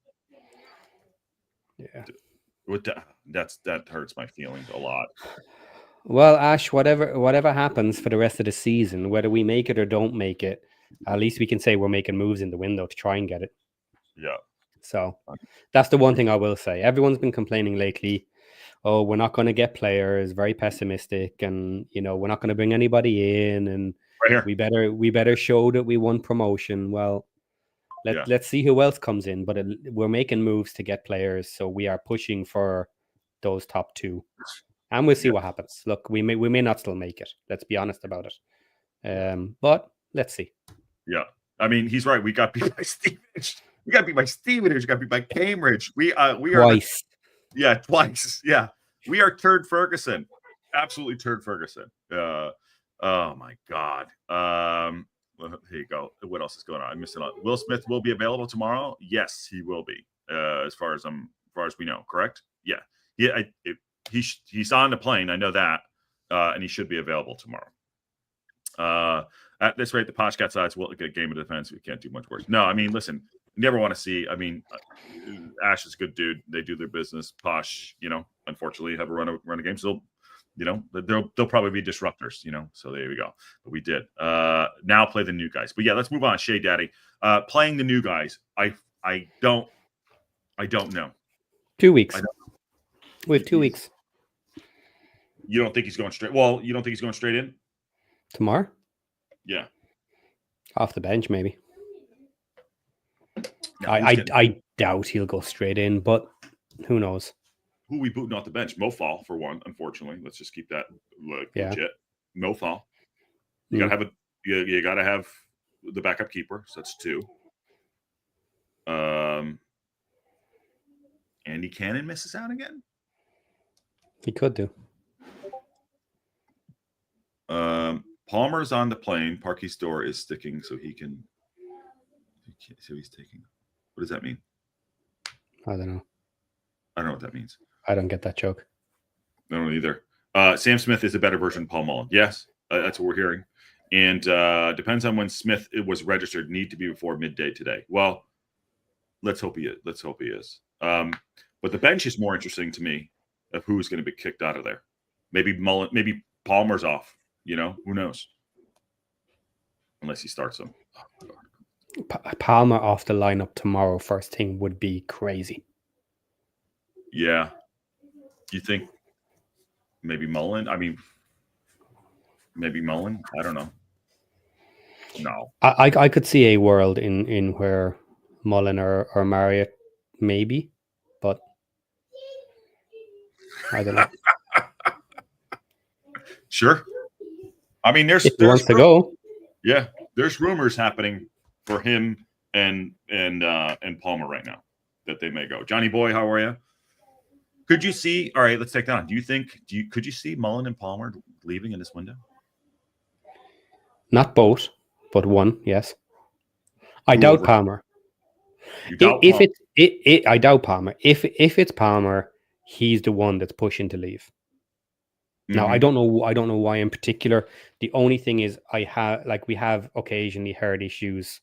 Yeah, that hurts my feelings a lot. Well, Ash, whatever happens for the rest of the season, whether we make it or don't make it, at least we can say we're making moves in the window to try and get it. Yeah. So that's the one thing I will say. Everyone's been complaining lately. Oh, we're not going to get players. Very pessimistic, and we're not going to bring anybody in. And right here, we better show that we won promotion. Well, let's see who else comes in. But we're making moves to get players, so we are pushing for those top two, and we'll see what happens. Look, we may not still make it. Let's be honest about it. But let's see. Yeah, I mean he's right. We got beat by Stevenage. We got beat by Stevenage. We got beat by Cambridge. We twice. Twice. Yeah, we are Turd Ferguson. Absolutely Turd Ferguson. Oh my God. Here you go. What else is going on? I'm missing out. Will Smith will be available tomorrow. Yes, he will be. As far as we know, correct? Yeah. Yeah. He's on the plane. I know that, and he should be available tomorrow. At this rate, the Posh got sides will get a game of defense. We can't do much worse. No, I mean, listen. Never want to see. I mean, Ash is a good dude. They do their business. Posh, unfortunately, have a run of games. So, they'll probably be disruptors. So there we go. But we did. Now play the new guys. But yeah, let's move on. Shea Daddy, playing the new guys. I don't know. 2 weeks. We have 2 weeks. You don't think he's going straight? Well, you don't think he's going straight in tomorrow? Yeah, off the bench maybe. No, I doubt he'll go straight in, but who knows? Who we booting off the bench? Mofal for one. Unfortunately, let's just keep that legit. Mofal. You gotta have you gotta have the backup keeper. So that's 2. Andy Cannon misses out again. He could do. Palmer's on the plane. Parky's door is sticking, so he can. So he's taking. What does that mean? I don't know. I don't know what that means. I don't get that joke. I don't either. Sam Smith is a better version of Paul Mullen. Yes, that's what we're hearing. And depends on when Smith was registered. Need to be before midday today. Well, let's hope he is. But the bench is more interesting to me of who's going to be kicked out of there. Maybe Mullen. Maybe Palmer's off. Who knows? Unless he starts him. Palmer off the lineup tomorrow first thing would be crazy. Yeah. You think maybe Mullen? I mean, maybe Mullen? I don't know. No. I could see a world in where Mullen or Marriott maybe, but I don't know. Sure. I mean, there's wants to go. Yeah, there's rumors happening for him and Palmer right now that they may go. Johnny Boy, how are you? Could you see? All right, let's take that on. Could you see Mullen and Palmer leaving in this window? Not both, but one. Yes, I doubt Palmer. You doubt Palmer. I doubt Palmer. If it's Palmer, he's the one that's pushing to leave. Now, Mhm. I don't know why in particular. The only thing is we have occasionally heard issues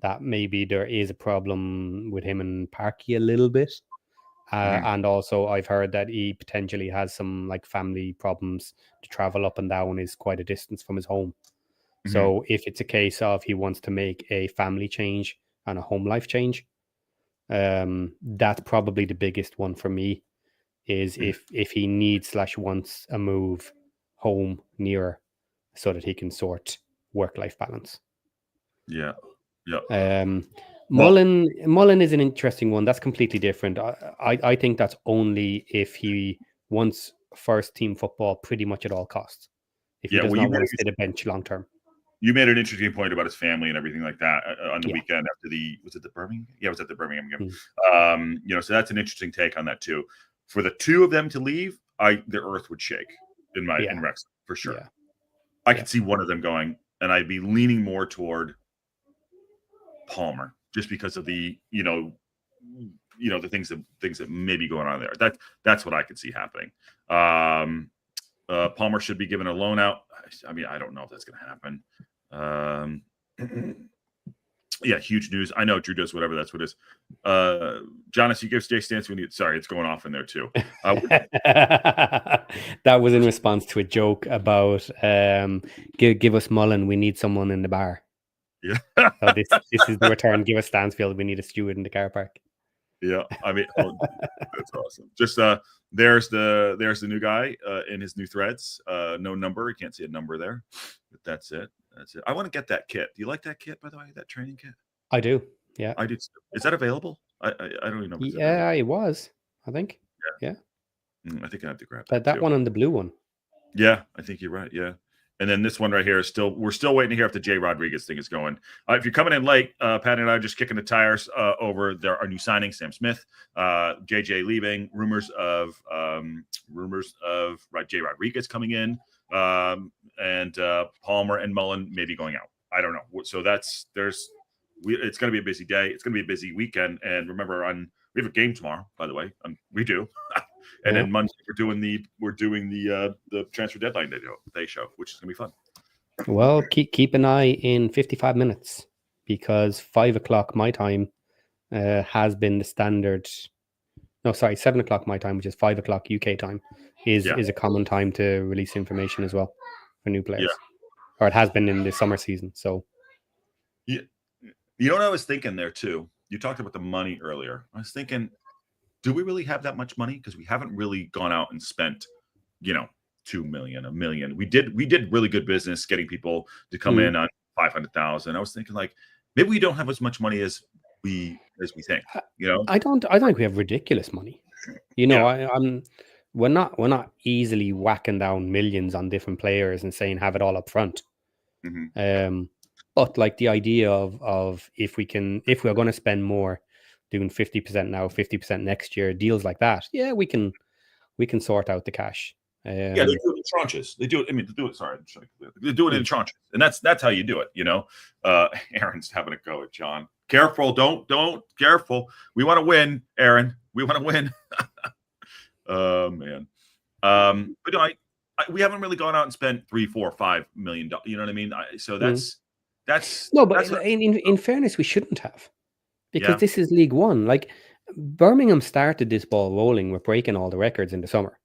that maybe there is a problem with him and Parky a little bit. And also I've heard that he potentially has some like family problems to travel up and down is quite a distance from his home. So if it's a case of he wants to make a family change and a home life change, that's probably the biggest one for me. Is if he needs / wants a move home nearer so that he can sort work-life balance. Yeah. Yeah. Mullen is an interesting one. That's completely different. I think that's only if he wants first team football pretty much at all costs. If he does not want to sit a bench long term. You made an interesting point about his family and everything like that on the weekend after was it the Birmingham? Yeah, it was at the Birmingham game. So that's an interesting take on that too. For the two of them to leave, the earth would shake in Wrexham for sure. Yeah. I could see one of them going, and I'd be leaning more toward Palmer just because of the the things that may be going on there. That's what I could see happening. Palmer should be given a loan out. I mean, I don't know if that's going to happen. Yeah, huge news. I know Drew does whatever. That's what it is. Jonas, you give Jay Stance. Sorry, it's going off in there too. That was in response to a joke about give us Mullen. We need someone in the bar. Yeah. So this is the return. Give us Stansfield. We need a steward in the car park. Yeah, I mean, that's awesome. Just there's the new guy in his new threads. No number. You can't see a number there, but that's it. That's it. I want to get that kit. Do you like that kit, by the way? That training kit? I do. Yeah, I do. Is that available? I don't even know. Yeah, it was. I think. Yeah. I think I have to grab that one and the blue one. Yeah, I think you're right. Yeah. And then this one right here is we're still waiting to hear if the Jay Rodriguez thing is going. If you're coming in late, Pat and I are just kicking the tires over our new signing, Sam Smith, JJ leaving, rumors of Jay Rodriguez coming in, and Palmer and Mullen maybe going out. I don't know. So it's going to be a busy day. It's going to be a busy weekend. And remember, we have a game tomorrow, by the way. We do. And then Monday we're doing the transfer deadline day show, which is gonna be fun. Well, keep an eye in 55 minutes because 5 o'clock my time has been the standard. No, sorry, 7 o'clock my time, which is 5 o'clock UK time, is a common time to release information as well for new players, or it has been in the summer season. So, you know what I was thinking there too. You talked about the money earlier. I was thinking, do we really have that much money? Because we haven't really gone out and spent, 2 million, $1 million. We did really good business getting people to come in on 500,000. I was thinking like maybe we don't have as much money as we think. I don't think we have ridiculous money. We're not easily whacking down millions on different players and saying have it all up front. But like the idea of if we're going to spend more, doing 50% now, 50% next year, deals like that. Yeah, we can sort out the cash. They do it in tranches. They do it. I mean, they do it in tranches, and that's how you do it. Aaron's having a go at John. Careful, don't careful. We want to win, Aaron. We want to win. Oh man. But no, we haven't really gone out and spent $3, $4, $5 million. You know what I mean? So that's no. But in fairness, we shouldn't have. Because this is League One. Like Birmingham started this ball rolling with breaking all the records in the summer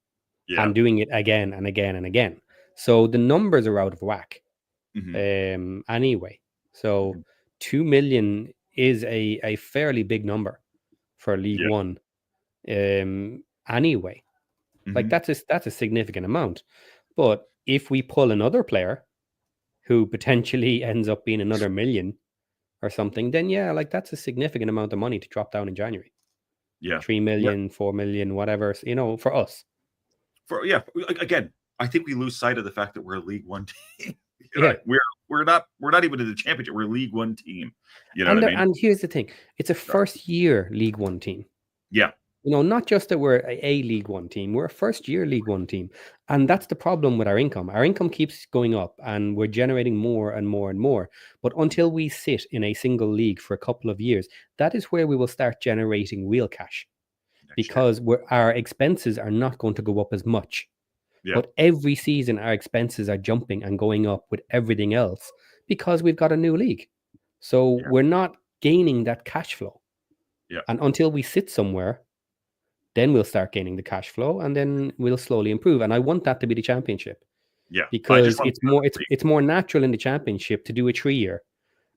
and doing it again and again and again. So the numbers are out of whack anyway. So 2 million is a fairly big number for League One anyway. Like that's a significant amount. But if we pull another player who potentially ends up being another million or something, then like that's a significant amount of money to drop down in January. 3 million, 4 million, whatever, for us. Again, I think we lose sight of the fact that we're a League One team. We're not even in the championship. We're a League One team. You know what I mean? And here's the thing: it's a first year League One team. Yeah. Not just that we're a League One team, we're a first year League One team. And that's the problem with our income. Our income keeps going up and we're generating more and more and more. But until we sit in a single league for a couple of years, that is where we will start generating real cash. because our expenses are not going to go up as much. Yeah. But every season, our expenses are jumping and going up with everything else because we've got a new league. So we're not gaining that cash flow. Yeah. And until we sit somewhere, then we'll start gaining the cash flow, and then we'll slowly improve. And I want that to be the championship. Yeah. Because it's more natural in the championship to do a 3-year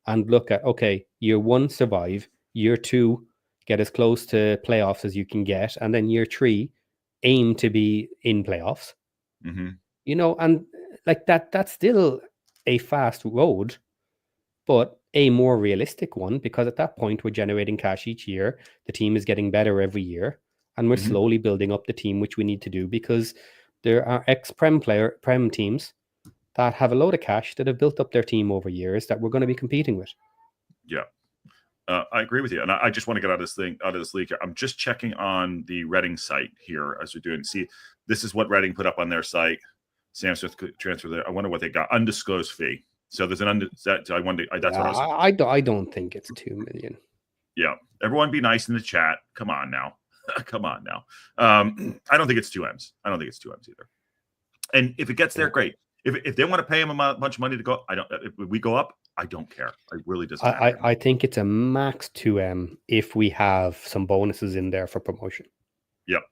and look at, okay, year 1, survive. Year 2, get as close to playoffs as you can get. And then year 3, aim to be in playoffs. Mm-hmm. You know, and like that's still a fast road, but a more realistic one, because at that point we're generating cash each year. The team is getting better every year, and we're slowly building up the team, which we need to do because there are prem teams that have a load of cash that have built up their team over years that we're going to be competing with. Yeah. I agree with you. And I just want to get out of this league. I'm just checking on the Reading site here as we're doing. See, this is what Reading put up on their site. Sam Smith could transfer there. I wonder what they got. Undisclosed fee. So there's an I wonder. That's what I was. I don't think it's 2 million. Yeah. Everyone be nice in the chat. Come on now. Come on now. I don't think it's 2 M's. I don't think it's 2 M's either. And if it gets there, great. If they want to pay him a bunch of money to go, if we go up, I don't care. I really doesn't matter. I think it's a max 2M if we have some bonuses in there for promotion. Yep,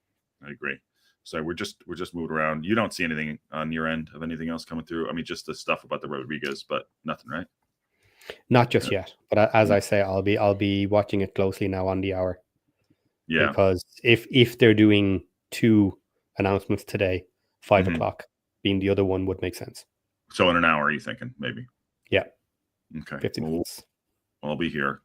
I agree. So we're just moving around. You don't see anything on your end of anything else coming through? I mean, just the stuff about the Rodriguez, but nothing, right? Not just yet. But as I say, I'll be watching it closely now on the hour. Yeah. Because if they're doing 2 announcements today, 5 o'clock being the other one would make sense. So in an hour, are you thinking maybe? Yeah. Okay. 50 minutes. I'll be here.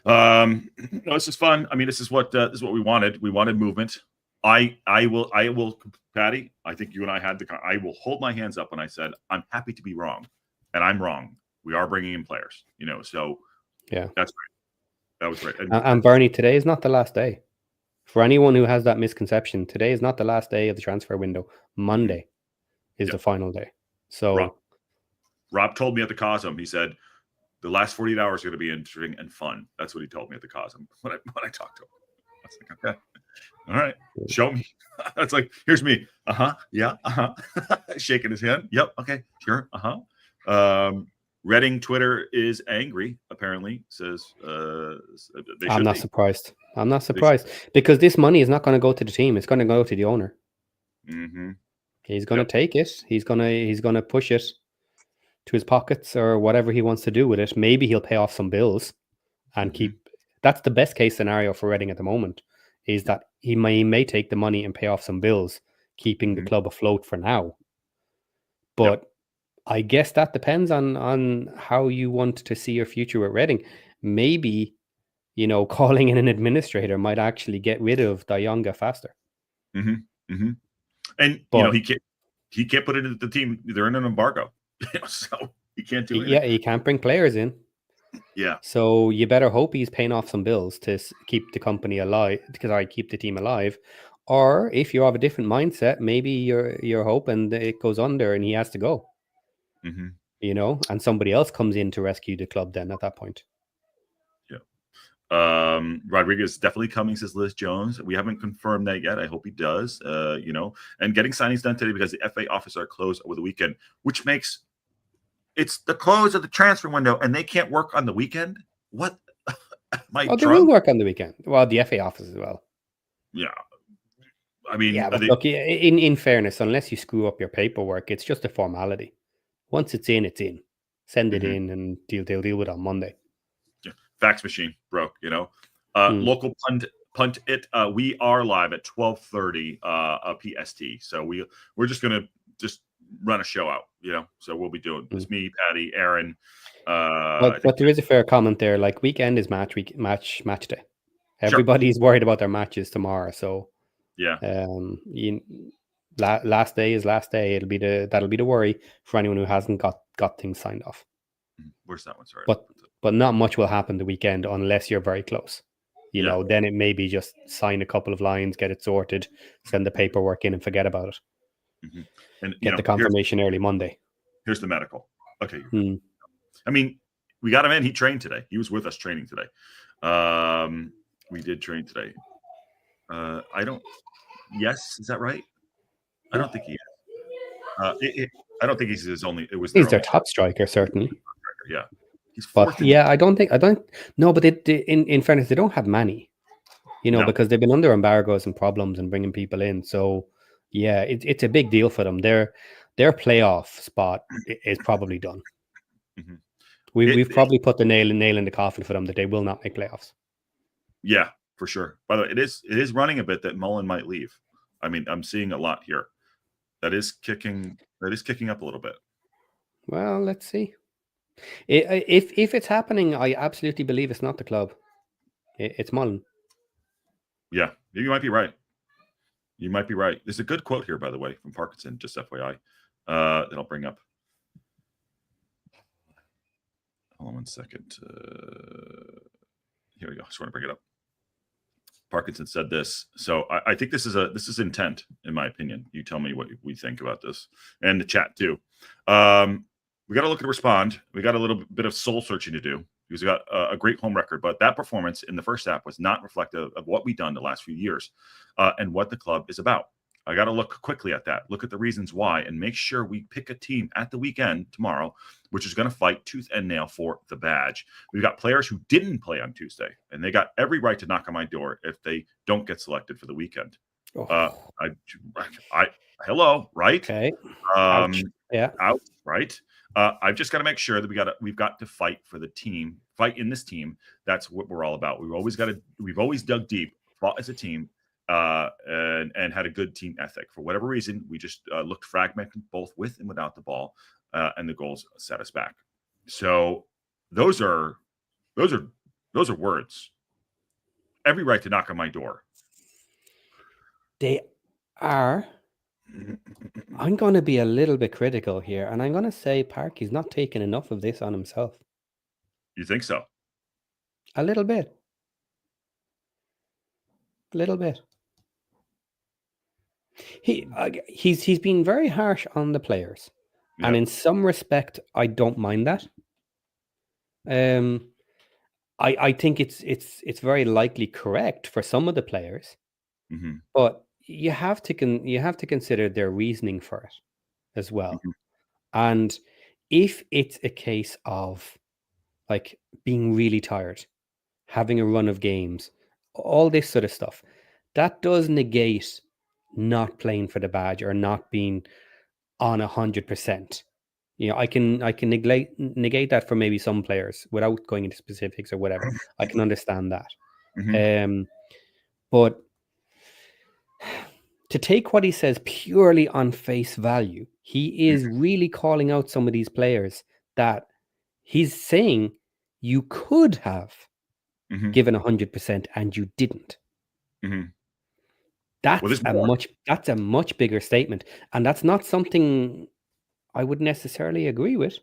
No, this is fun. I mean, this is what we wanted. We wanted movement. I will, Patty. I think you and I had I will hold my hands up when I said I'm happy to be wrong, and I'm wrong. We are bringing in players, So yeah, that's great. That was great. And Bernie, today is not the last day. For anyone who has that misconception, today is not the last day of the transfer window. Monday is the final day. So Rob told me at the Cosm, he said the last 48 hours are going to be interesting and fun. That's what he told me at the Cosm when I talked to him. I was like, okay, all right, show me. That's like, here's me. Yeah. Shaking his hand. Yep. Okay. Sure. Reading Twitter is angry, apparently, says I'm not surprised. I'm not surprised because this money is not going to go to the team. It's going to go to the owner. Mm-hmm. He's going to take it. He's going to push it to his pockets or whatever he wants to do with it. Maybe he'll pay off some bills and keep. That's the best case scenario for Reading at the moment, is that he may take the money and pay off some bills, keeping the club afloat for now. But I guess that depends on how you want to see your future at Reading. Maybe, calling in an administrator might actually get rid of Dayonga faster. And he can't put it into the team. They're in an embargo, so he can't do it. Yeah, he can't bring players in. Yeah. So you better hope he's paying off some bills to keep the company alive, keep the team alive. Or if you have a different mindset, maybe you're hoping that it goes under and he has to go. And somebody else comes in to rescue the club then at that point. Yeah. Rodriguez definitely coming, says Liz Jones. We haven't confirmed that yet. I hope he does. And getting signings done today because the FA offices are closed over the weekend, which makes it's the close of the transfer window and they can't work on the weekend. What? They will work on the weekend. Well, the FA office as well. Yeah. I mean, but look, in fairness, unless you screw up your paperwork, it's just a formality. Once it's in, it's in. Send it in and they'll deal with it on Monday. Yeah. Fax machine broke, Local punt it. We are live at 12:30 PST. So we're just gonna run a show out, So we'll be doing it's me, Patty, Aaron. But there is a fair comment there. Like weekend is match day. Everybody's worried about their matches tomorrow. So last day is last day. That'll be the worry for anyone who hasn't got things signed off. Where's that one? Sorry. But not much will happen the weekend unless you're very close. Then it may be just sign a couple of lines, get it sorted, send the paperwork in and forget about it. And get the confirmation early Monday. Here's the medical. Okay. I mean, we got him in. He trained today. He was with us training today. We did train today. I don't. Yes, is that right? I don't think he is. I don't think he's his only. It was He's their their only top striker, certainly. striker. Yeah, he's But fourth. yeah, I don't think. No, but in fairness, they don't have many. No. Because they've been under embargoes and problems and bringing people in. So yeah, it's a big deal for them. Their playoff spot is probably done. Mm-hmm. We've probably put the nail in the coffin for them that they will not make playoffs. Yeah, for sure. By the way, it is running a bit that Mullen might leave. I mean, I'm seeing a lot here. That is kicking up a little bit. Well, let's see. If it's happening, I absolutely believe it's not the club. It's Mullen. Yeah, you might be right. You might be right. There's a good quote here, by the way, from Parkinson, just FYI, that I'll bring up. Hold on 1 second. Here we go. I just want to bring it up. Parkinson said this. So I think this is intent, in my opinion. You tell me what we think about this, and the chat too. We got to look and respond. We got a little bit of soul searching to do because we got a great home record, but that performance in the first half was not reflective of what we've done the last few years and what the club is about. I got to look quickly at that, look at the reasons why, and make sure we pick a team at the weekend tomorrow, which is going to fight tooth and nail for the badge. We've got players who didn't play on Tuesday, and they got every right to knock on my door if they don't get selected for the weekend. Hello, right? Okay. Ouch. Yeah. Out, right? I've just got to make sure that we've got to fight for the team, fight in this team. That's what we're all about. We've always dug deep, fought as a team, and had a good team ethic. For whatever reason, we just looked fragmented both with and without the ball, and the goals set us back. So those are words. Every right to knock on my door. They are. I'm going to be a little bit critical here, and I'm going to say Parky's not taking enough of this on himself. You think so? A little bit. A little bit. He's been very harsh on the players, and in some respect, I don't mind that. I think it's very likely correct for some of the players, but you have to consider their reasoning for it as well. And if it's a case of like being really tired, having a run of games, all this sort of stuff, that does negate not playing for the badge or not being on 100%. I can negate that for maybe some players without going into specifics or whatever. I can understand that. But to take what he says purely on face value, he is really calling out some of these players that he's saying you could have given 100% and you didn't. That's a much bigger statement, and that's not something I would necessarily agree with.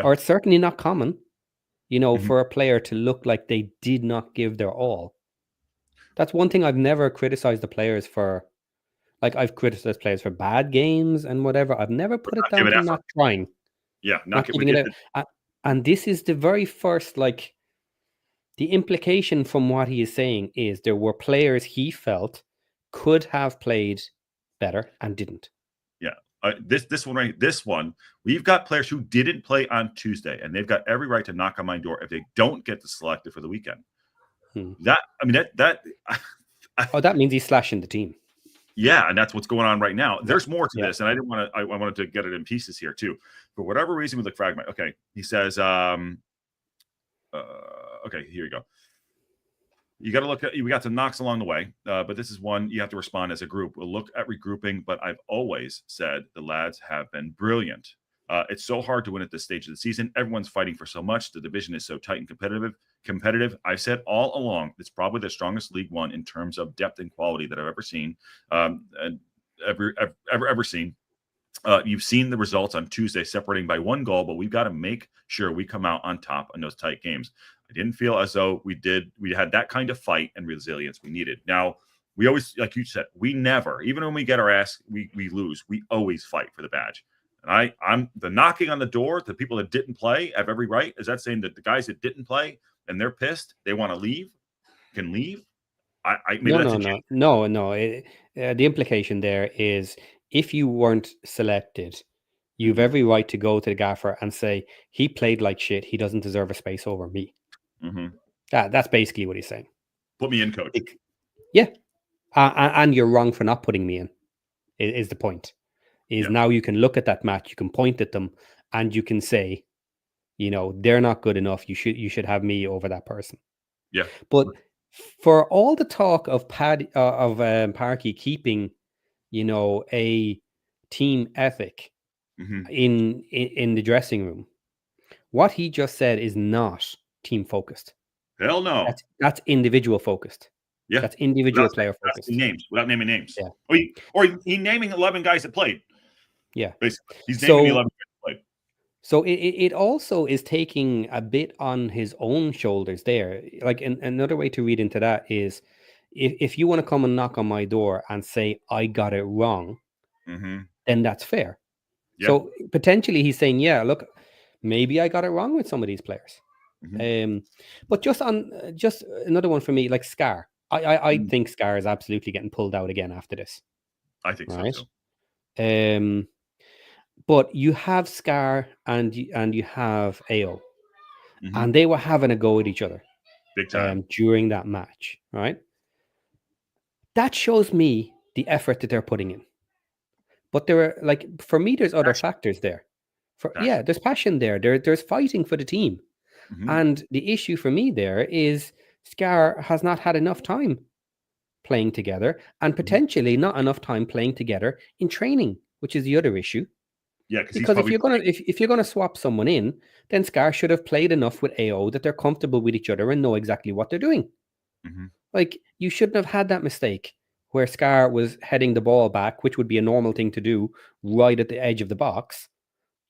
Or it's certainly not common, for a player to look like they did not give their all. That's one thing I've never criticized the players for. Like, I've criticized players for bad games and whatever. I've never put it down to not trying. Yeah, not giving it out. And this is the very first, the implication from what he is saying is there were players he felt could have played better and didn't. Yeah. This one, we've got players who didn't play on Tuesday, and they've got every right to knock on my door if they don't get selected for the weekend. That means he's slashing the team. Yeah, and that's what's going on right now. There's more to this, and I wanted to get it in pieces here too. For whatever reason, we look fragment. Okay, he says, okay, here you go. You got to look at, we got some knocks along the way, but this is one you have to respond as a group. We'll look at regrouping, but I've always said the lads have been brilliant. It's so hard to win at this stage of the season. Everyone's fighting for so much. The division is so tight and competitive. I've said all along, it's probably the strongest League One in terms of depth and quality that I've ever seen, and ever seen. You've seen the results on Tuesday, separating by one goal, but we've got to make sure we come out on top in those tight games. I didn't feel as though we had that kind of fight and resilience we needed. Now, we always, like you said, we never, even when we get our ass, we lose, we always fight for the badge. And I'm the knocking on the door, the people that didn't play have every right. Is that saying that the guys that didn't play and they're pissed, they want to leave, can leave? The implication there is if you weren't selected, you've every right to go to the gaffer and say, he played like shit. He doesn't deserve a space over me. That's basically what he's saying. Put me in, coach. Yeah. And you're wrong for not putting me in, is the point. Now you can look at that match, you can point at them, and you can say, they're not good enough. You should have me over that person. Yeah. But for all the talk of Parky keeping, a team ethic in the dressing room, what he just said is not team focused. Hell no. That's individual focused. Yeah. That's individual player focused. Without naming names. Yeah. Or he naming 11 guys that played. Yeah. Basically. He's naming 11 guys that played. So it also is taking a bit on his own shoulders there. Like another way to read into that is if you want to come and knock on my door and say, I got it wrong, then that's fair. Yeah. So potentially he's saying, yeah, look, maybe I got it wrong with some of these players. But just another one for me, like Scar. I think Scar is absolutely getting pulled out again after this. I think so too. But you have Scar and you have AO, and they were having a go at each other big time during that match, right? That shows me the effort that they're putting in. But there are, like, for me, there's other factors there. There's passion there. There's fighting for the team. And the issue for me there is Scar has not had enough time playing together and potentially not enough time playing together in training, which is the other issue. Yeah, because if you're gonna swap someone in, then Scar should have played enough with AO that they're comfortable with each other and know exactly what they're doing. Like, you shouldn't have had that mistake where Scar was heading the ball back, which would be a normal thing to do, right at the edge of the box,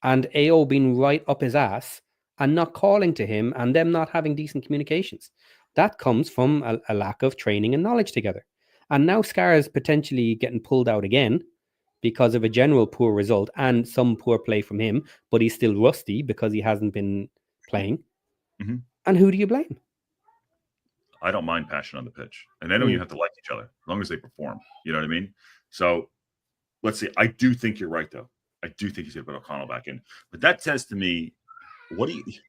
and AO being right up his ass and not calling to him and them not having decent communications. That comes from a lack of training and knowledge together. And now Scar is potentially getting pulled out again because of a general poor result and some poor play from him, but he's still rusty because he hasn't been playing. And who do you blame? I don't mind passion on the pitch. And they don't even have to like each other, as long as they perform. You know what I mean? So let's see. I do think you're right, though. I do think he's going to put O'Connell back in. But that says to me,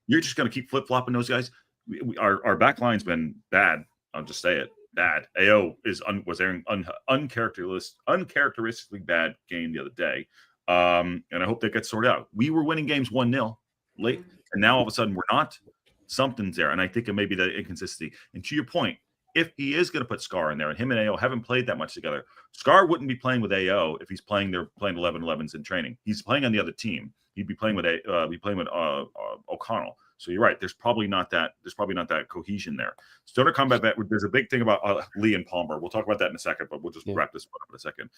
you're just going to keep flip-flopping those guys? Our back line's been bad. I'll just say it. Bad. AO was airing uncharacteristically bad game the other day. And I hope that gets sorted out. We were winning games 1-0 late, and now all of a sudden we're not. Something's there. And I think it may be the inconsistency. And to your point, if he is going to put Scar in there, and him and AO haven't played that much together, Scar wouldn't be playing with AO if he's playing 11-11s in training. He's playing on the other team. He'd be playing with O'Connell. So you're right. There's probably not that cohesion there. Stoner combat bet. There's a big thing about Lee and Palmer. We'll talk about that in a second, but we'll just wrap this up in a second.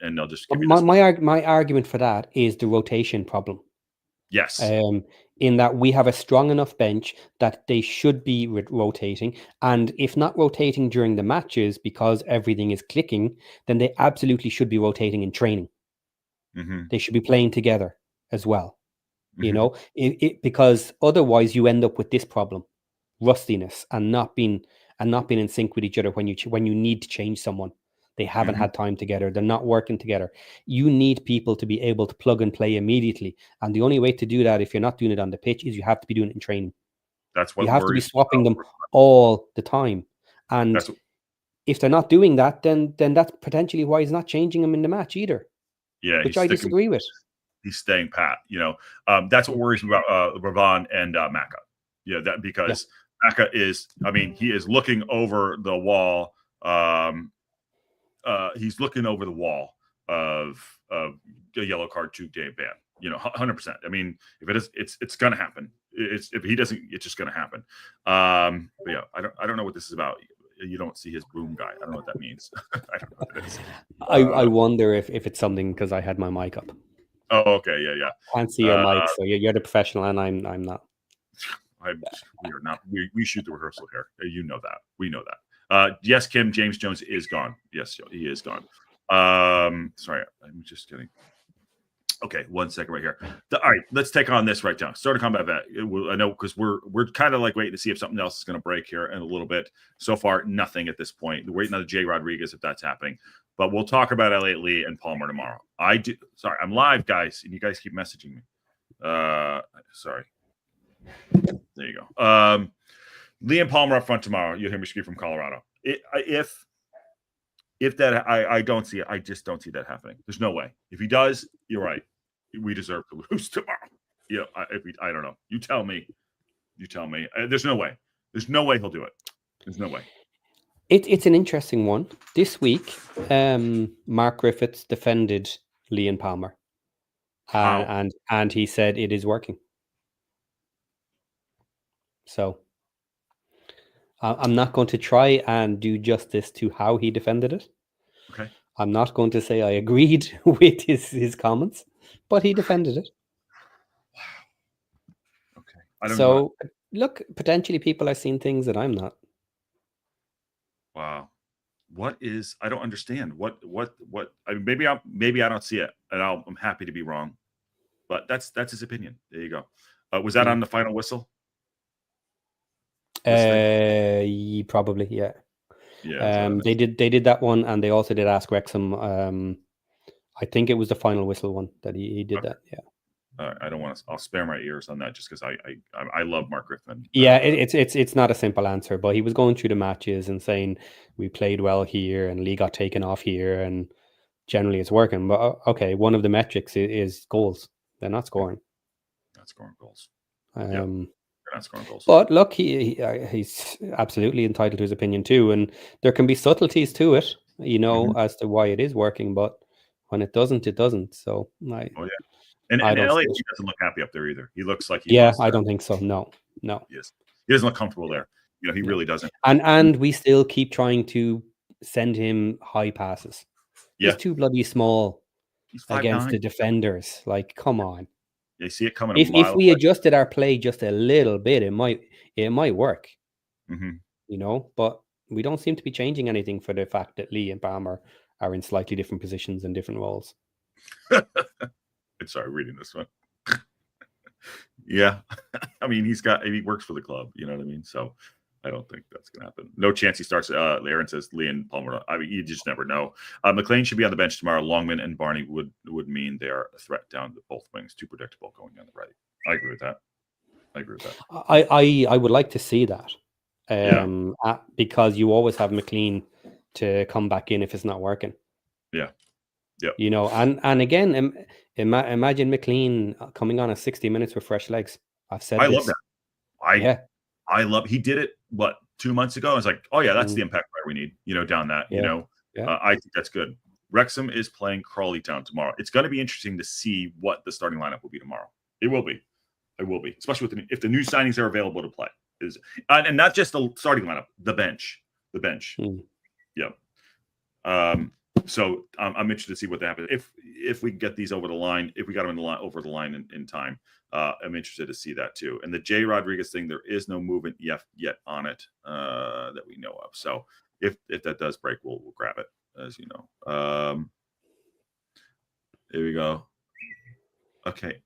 And I'll just give you my argument for that is the rotation problem. Yes. In that we have a strong enough bench that they should be rotating. And if not rotating during the matches because everything is clicking, then they absolutely should be rotating in training. They should be playing together as well. You know, because otherwise you end up with this problem, rustiness, and not being in sync with each other when you need to change someone. They haven't had time together. They're not working together. You need people to be able to plug and play immediately. And the only way to do that, if you're not doing it on the pitch, is you have to be doing it in training. That's what you have to be swapping them all the time. And if they're not doing that, then that's potentially why he's not changing them in the match either. Yeah, which I disagree with. He's staying pat. You know, that's what worries me about Ravon and Maka. Yeah, that because Maka is, I mean, he is looking over the wall. He's looking over the wall of a yellow card 2-day ban. You know, 100%. I mean, if it is, it's going to happen. If he doesn't, it's just going to happen. But yeah, I don't know what this is about. You don't see his boom guy. I don't know what that means. I don't know what it is. I wonder if it's something because I had my mic up. Oh, okay, yeah. Can't see your mic, so you're the professional, and I'm not. We are not. We shoot the rehearsal here. You know that. We know that. Yes, Kim, James Jones is gone. Yes, he is gone. Sorry, I'm just kidding. Okay, 1 second right here. All right, let's take on this right now. Starting combat vet. I know because we're kind of like waiting to see if something else is going to break here in a little bit. So far, nothing at this point. We're waiting on the Jay Rodriguez if that's happening. But we'll talk about Elliot Lee and Palmer tomorrow. Sorry, I'm live, guys, and you guys keep messaging me. Sorry. There you go. Lee and Palmer up front tomorrow. You'll hear me speak from Colorado. If that, I don't see it. I just don't see that happening. There's no way. If he does, you're right. We deserve to lose tomorrow. I don't know. You tell me. There's no way. There's no way he'll do it. There's no way. It's an interesting one. This week, Mark Griffiths defended Lee and Palmer. And he said it is working. So I'm not going to try and do justice to how he defended it. Okay. I'm not going to say I agreed with his comments, but he defended it. Wow. Okay. So look, potentially people are seeing things that I'm not. Wow. What is? I don't understand. What? I mean, maybe I don't see it, and I'm happy to be wrong, but that's his opinion. There you go. Was that on the final whistle? Probably, yeah. Yeah. They did that one, and they also did ask Wrexham. I think it was the final whistle one that he did that. Yeah. I don't want to. I'll spare my ears on that just because I love Mark Griffin. Yeah, it's not a simple answer, but he was going through the matches and saying we played well here and Lee got taken off here, and generally it's working. But okay, one of the metrics is goals. They're not scoring. Not scoring goals. They're not scoring goals. But look, he's absolutely entitled to his opinion too, and there can be subtleties to it, as to why it is working. But when it doesn't, it doesn't. So And Elliot doesn't look happy up there either. He looks like he. I don't think so. No. Yes, he doesn't look comfortable there. He really doesn't. And we still keep trying to send him high passes. Yeah. He's too bloody small against 5'9". the defenders. Like, come on. You see it coming. If we adjusted our play just a little bit, it might work. Mm-hmm. But we don't seem to be changing anything for the fact that Lee and Palmer are in slightly different positions and different roles. I'm sorry, reading this one. Yeah. I mean, he works for the club, you know what I mean? So I don't think that's going to happen. No chance he starts. Aaron says Lee and Palmer. I mean, you just never know. McLean should be on the bench tomorrow. Longman and Barney would mean they're a threat down the both wings. Too predictable going on the right. I agree with that. I would like to see that. Because you always have McLean to come back in if it's not working. Yeah. Yeah. And again, imagine McLean coming on at 60 minutes with fresh legs. I've said I love that. I love. He did it 2 months ago. I was like, oh yeah, that's the impact player we need. Down that. I think that's good. Wrexham is playing Crawley Town tomorrow. It's going to be interesting to see what the starting lineup will be tomorrow. It will be, especially if the new signings are available to play. And not just the starting lineup, the bench. Yeah. So I'm interested to see what happens if we get these over the line. If we got them over the line in time, I'm interested to see that too. And the Jay Rodriguez thing, there is no movement yet on it that we know of. So if that does break, we'll grab it, as you know. Here we go. Okay.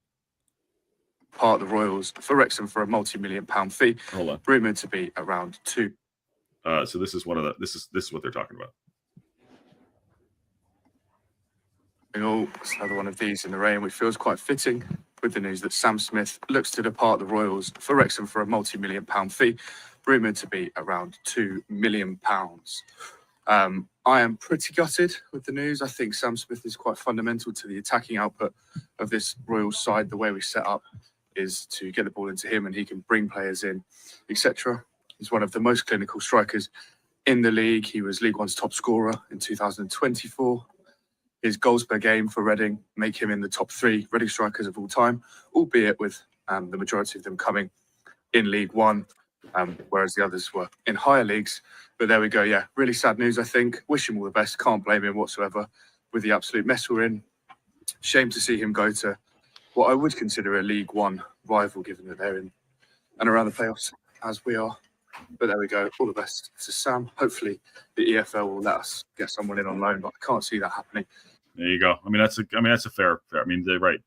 Part of the Royals for Wrexham for a multi-million-pound fee. Hold on. Rumored to be around 2. So this is this is what they're talking about. It's another one of these in the rain, which feels quite fitting with the news that Sam Smith looks to depart the Royals for Wrexham for a multi-million-pound fee, rumoured to be around £2 million. I am pretty gutted with the news. I think Sam Smith is quite fundamental to the attacking output of this Royals side. The way we set up is to get the ball into him and he can bring players in, etc. He's one of the most clinical strikers in the league. He was League One's top scorer in 2024. His goals per game for Reading make him in the top 3 Reading strikers of all time, albeit with the majority of them coming in League One, whereas the others were in higher leagues. But there we go. Yeah, really sad news, I think. Wish him all the best. Can't blame him whatsoever with the absolute mess we're in. Shame to see him go to what I would consider a League One rival, given that they're in and around the playoffs as we are. But there we go. All the best to Sam. Hopefully the EFL will let us get someone in on loan, but I can't see that happening There you go. I mean, that's a fair. I mean, they're right.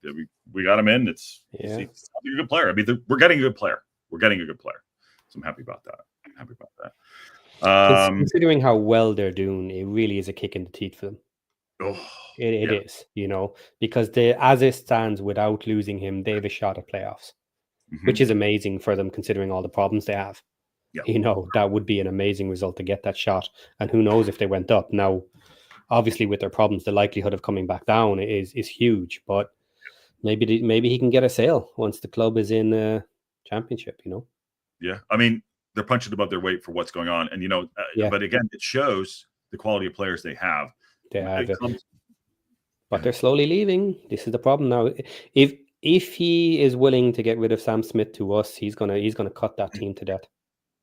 We got him in. It's Yeah. he's a good player. I mean, we're getting a good player. We're getting a good player. So I'm happy about that. Considering how well they're doing, it really is a kick in the teeth for them. Oh, It yeah. is, because as it stands, without losing him, they have a shot at playoffs, Mhm. which is amazing for them considering all the problems they have. Yeah. That would be an amazing result to get that shot. And who knows if they went up. Now, obviously, with their problems, the likelihood of coming back down is huge. But maybe he can get a sale once the club is in championship. Yeah. I mean, they're punching above their weight for what's going on, and Yeah. But again, it shows the quality of players they have. They have it. comes- But they're slowly leaving. This is the problem now. If he is willing to get rid of Sam Smith to us, he's gonna cut that team to death.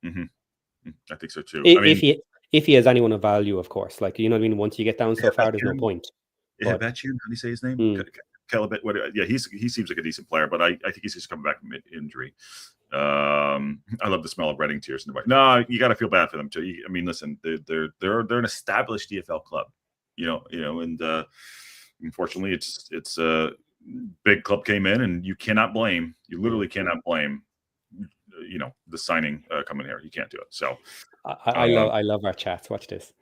I think so too. If he has anyone of value, of course. Like, you know what I mean? Once you get down so far, there's no point. Yeah, bet you. How do you say his name? Calabit. Yeah, he seems like a decent player, but I think he's just coming back from injury. I love the smell of Reading tears in the way. No, you got to feel bad for them too. I mean, listen, they're an established DFL club, and unfortunately, it's a big club came in, and you literally cannot blame, the signing coming here. You can't do it. So I love our chats. Watch this.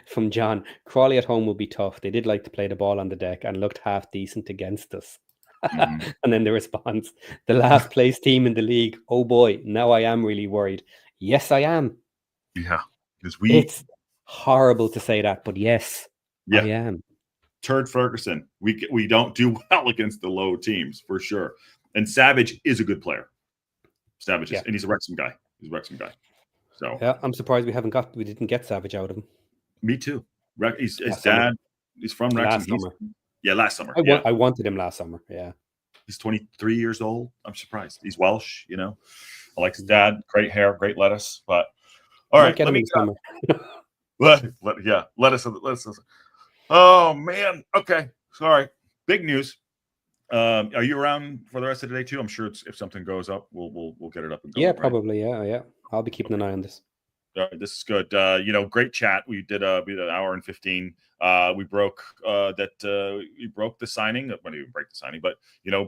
From John, Crawley at home will be tough. They did like to play the ball on the deck and looked half decent against us. And then the response, the last place team in the league. Oh boy, now I am really worried. Yes, I am. Yeah, because it's horrible to say that, but yes, I am. Turd Ferguson. We don't do well against the low teams for sure. And Savage is a good player. Savage is, and he's a Wrexham guy. So yeah, I'm surprised we didn't get Savage out of him. Me too. His dad, he's from Wrexham. Last summer. I wanted him last summer. Yeah. He's 23 years old. I'm surprised. He's Welsh, I like his dad. Great hair, great lettuce. But all right, let me summer. Lettuce. Oh man. Okay. Sorry. Big news. Are you around for the rest of the day too? I'm sure if something goes up, we'll get it up and go. Yeah, probably. Yeah. I'll be keeping an eye on this. All right, this is good. Great chat. We did an hour and 15. We broke we broke the signing. We didn't even break the signing, but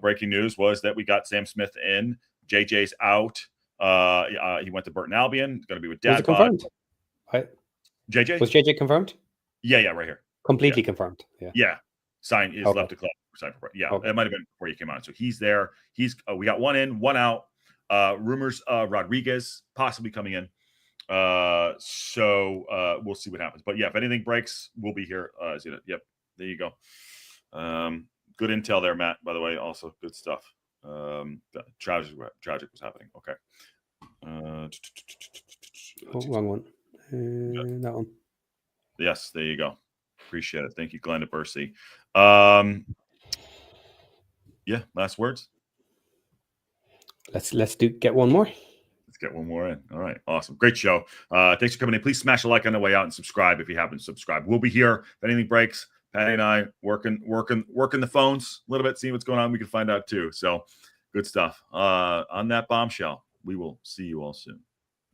breaking news was that we got Sam Smith in. JJ's out. He went to Burton Albion. Going to be with Dad. Was it confirmed? JJ? Was JJ confirmed? Yeah, right here. Completely confirmed. Yeah. Yeah. Signed is left the club. It might have been before you came on. So he's there. We got one in, one out. Rumors Rodriguez possibly coming in. So we'll see what happens. But yeah, if anything breaks, we'll be here. Yep. There you go. Good intel there, Matt, by the way. Also good stuff. Tragic was happening. Okay. Wrong one. That one. Yes, there you go. Appreciate it. Thank you, Glenn de Bursey. Yeah, last words. Let's get one more. Let's get one more in. All right. Awesome. Great show. Thanks for coming in. Please smash a like on the way out and subscribe if you haven't subscribed. We'll be here. If anything breaks, Patty and I working the phones a little bit, seeing what's going on. We can find out too. So good stuff. On that bombshell, we will see you all soon.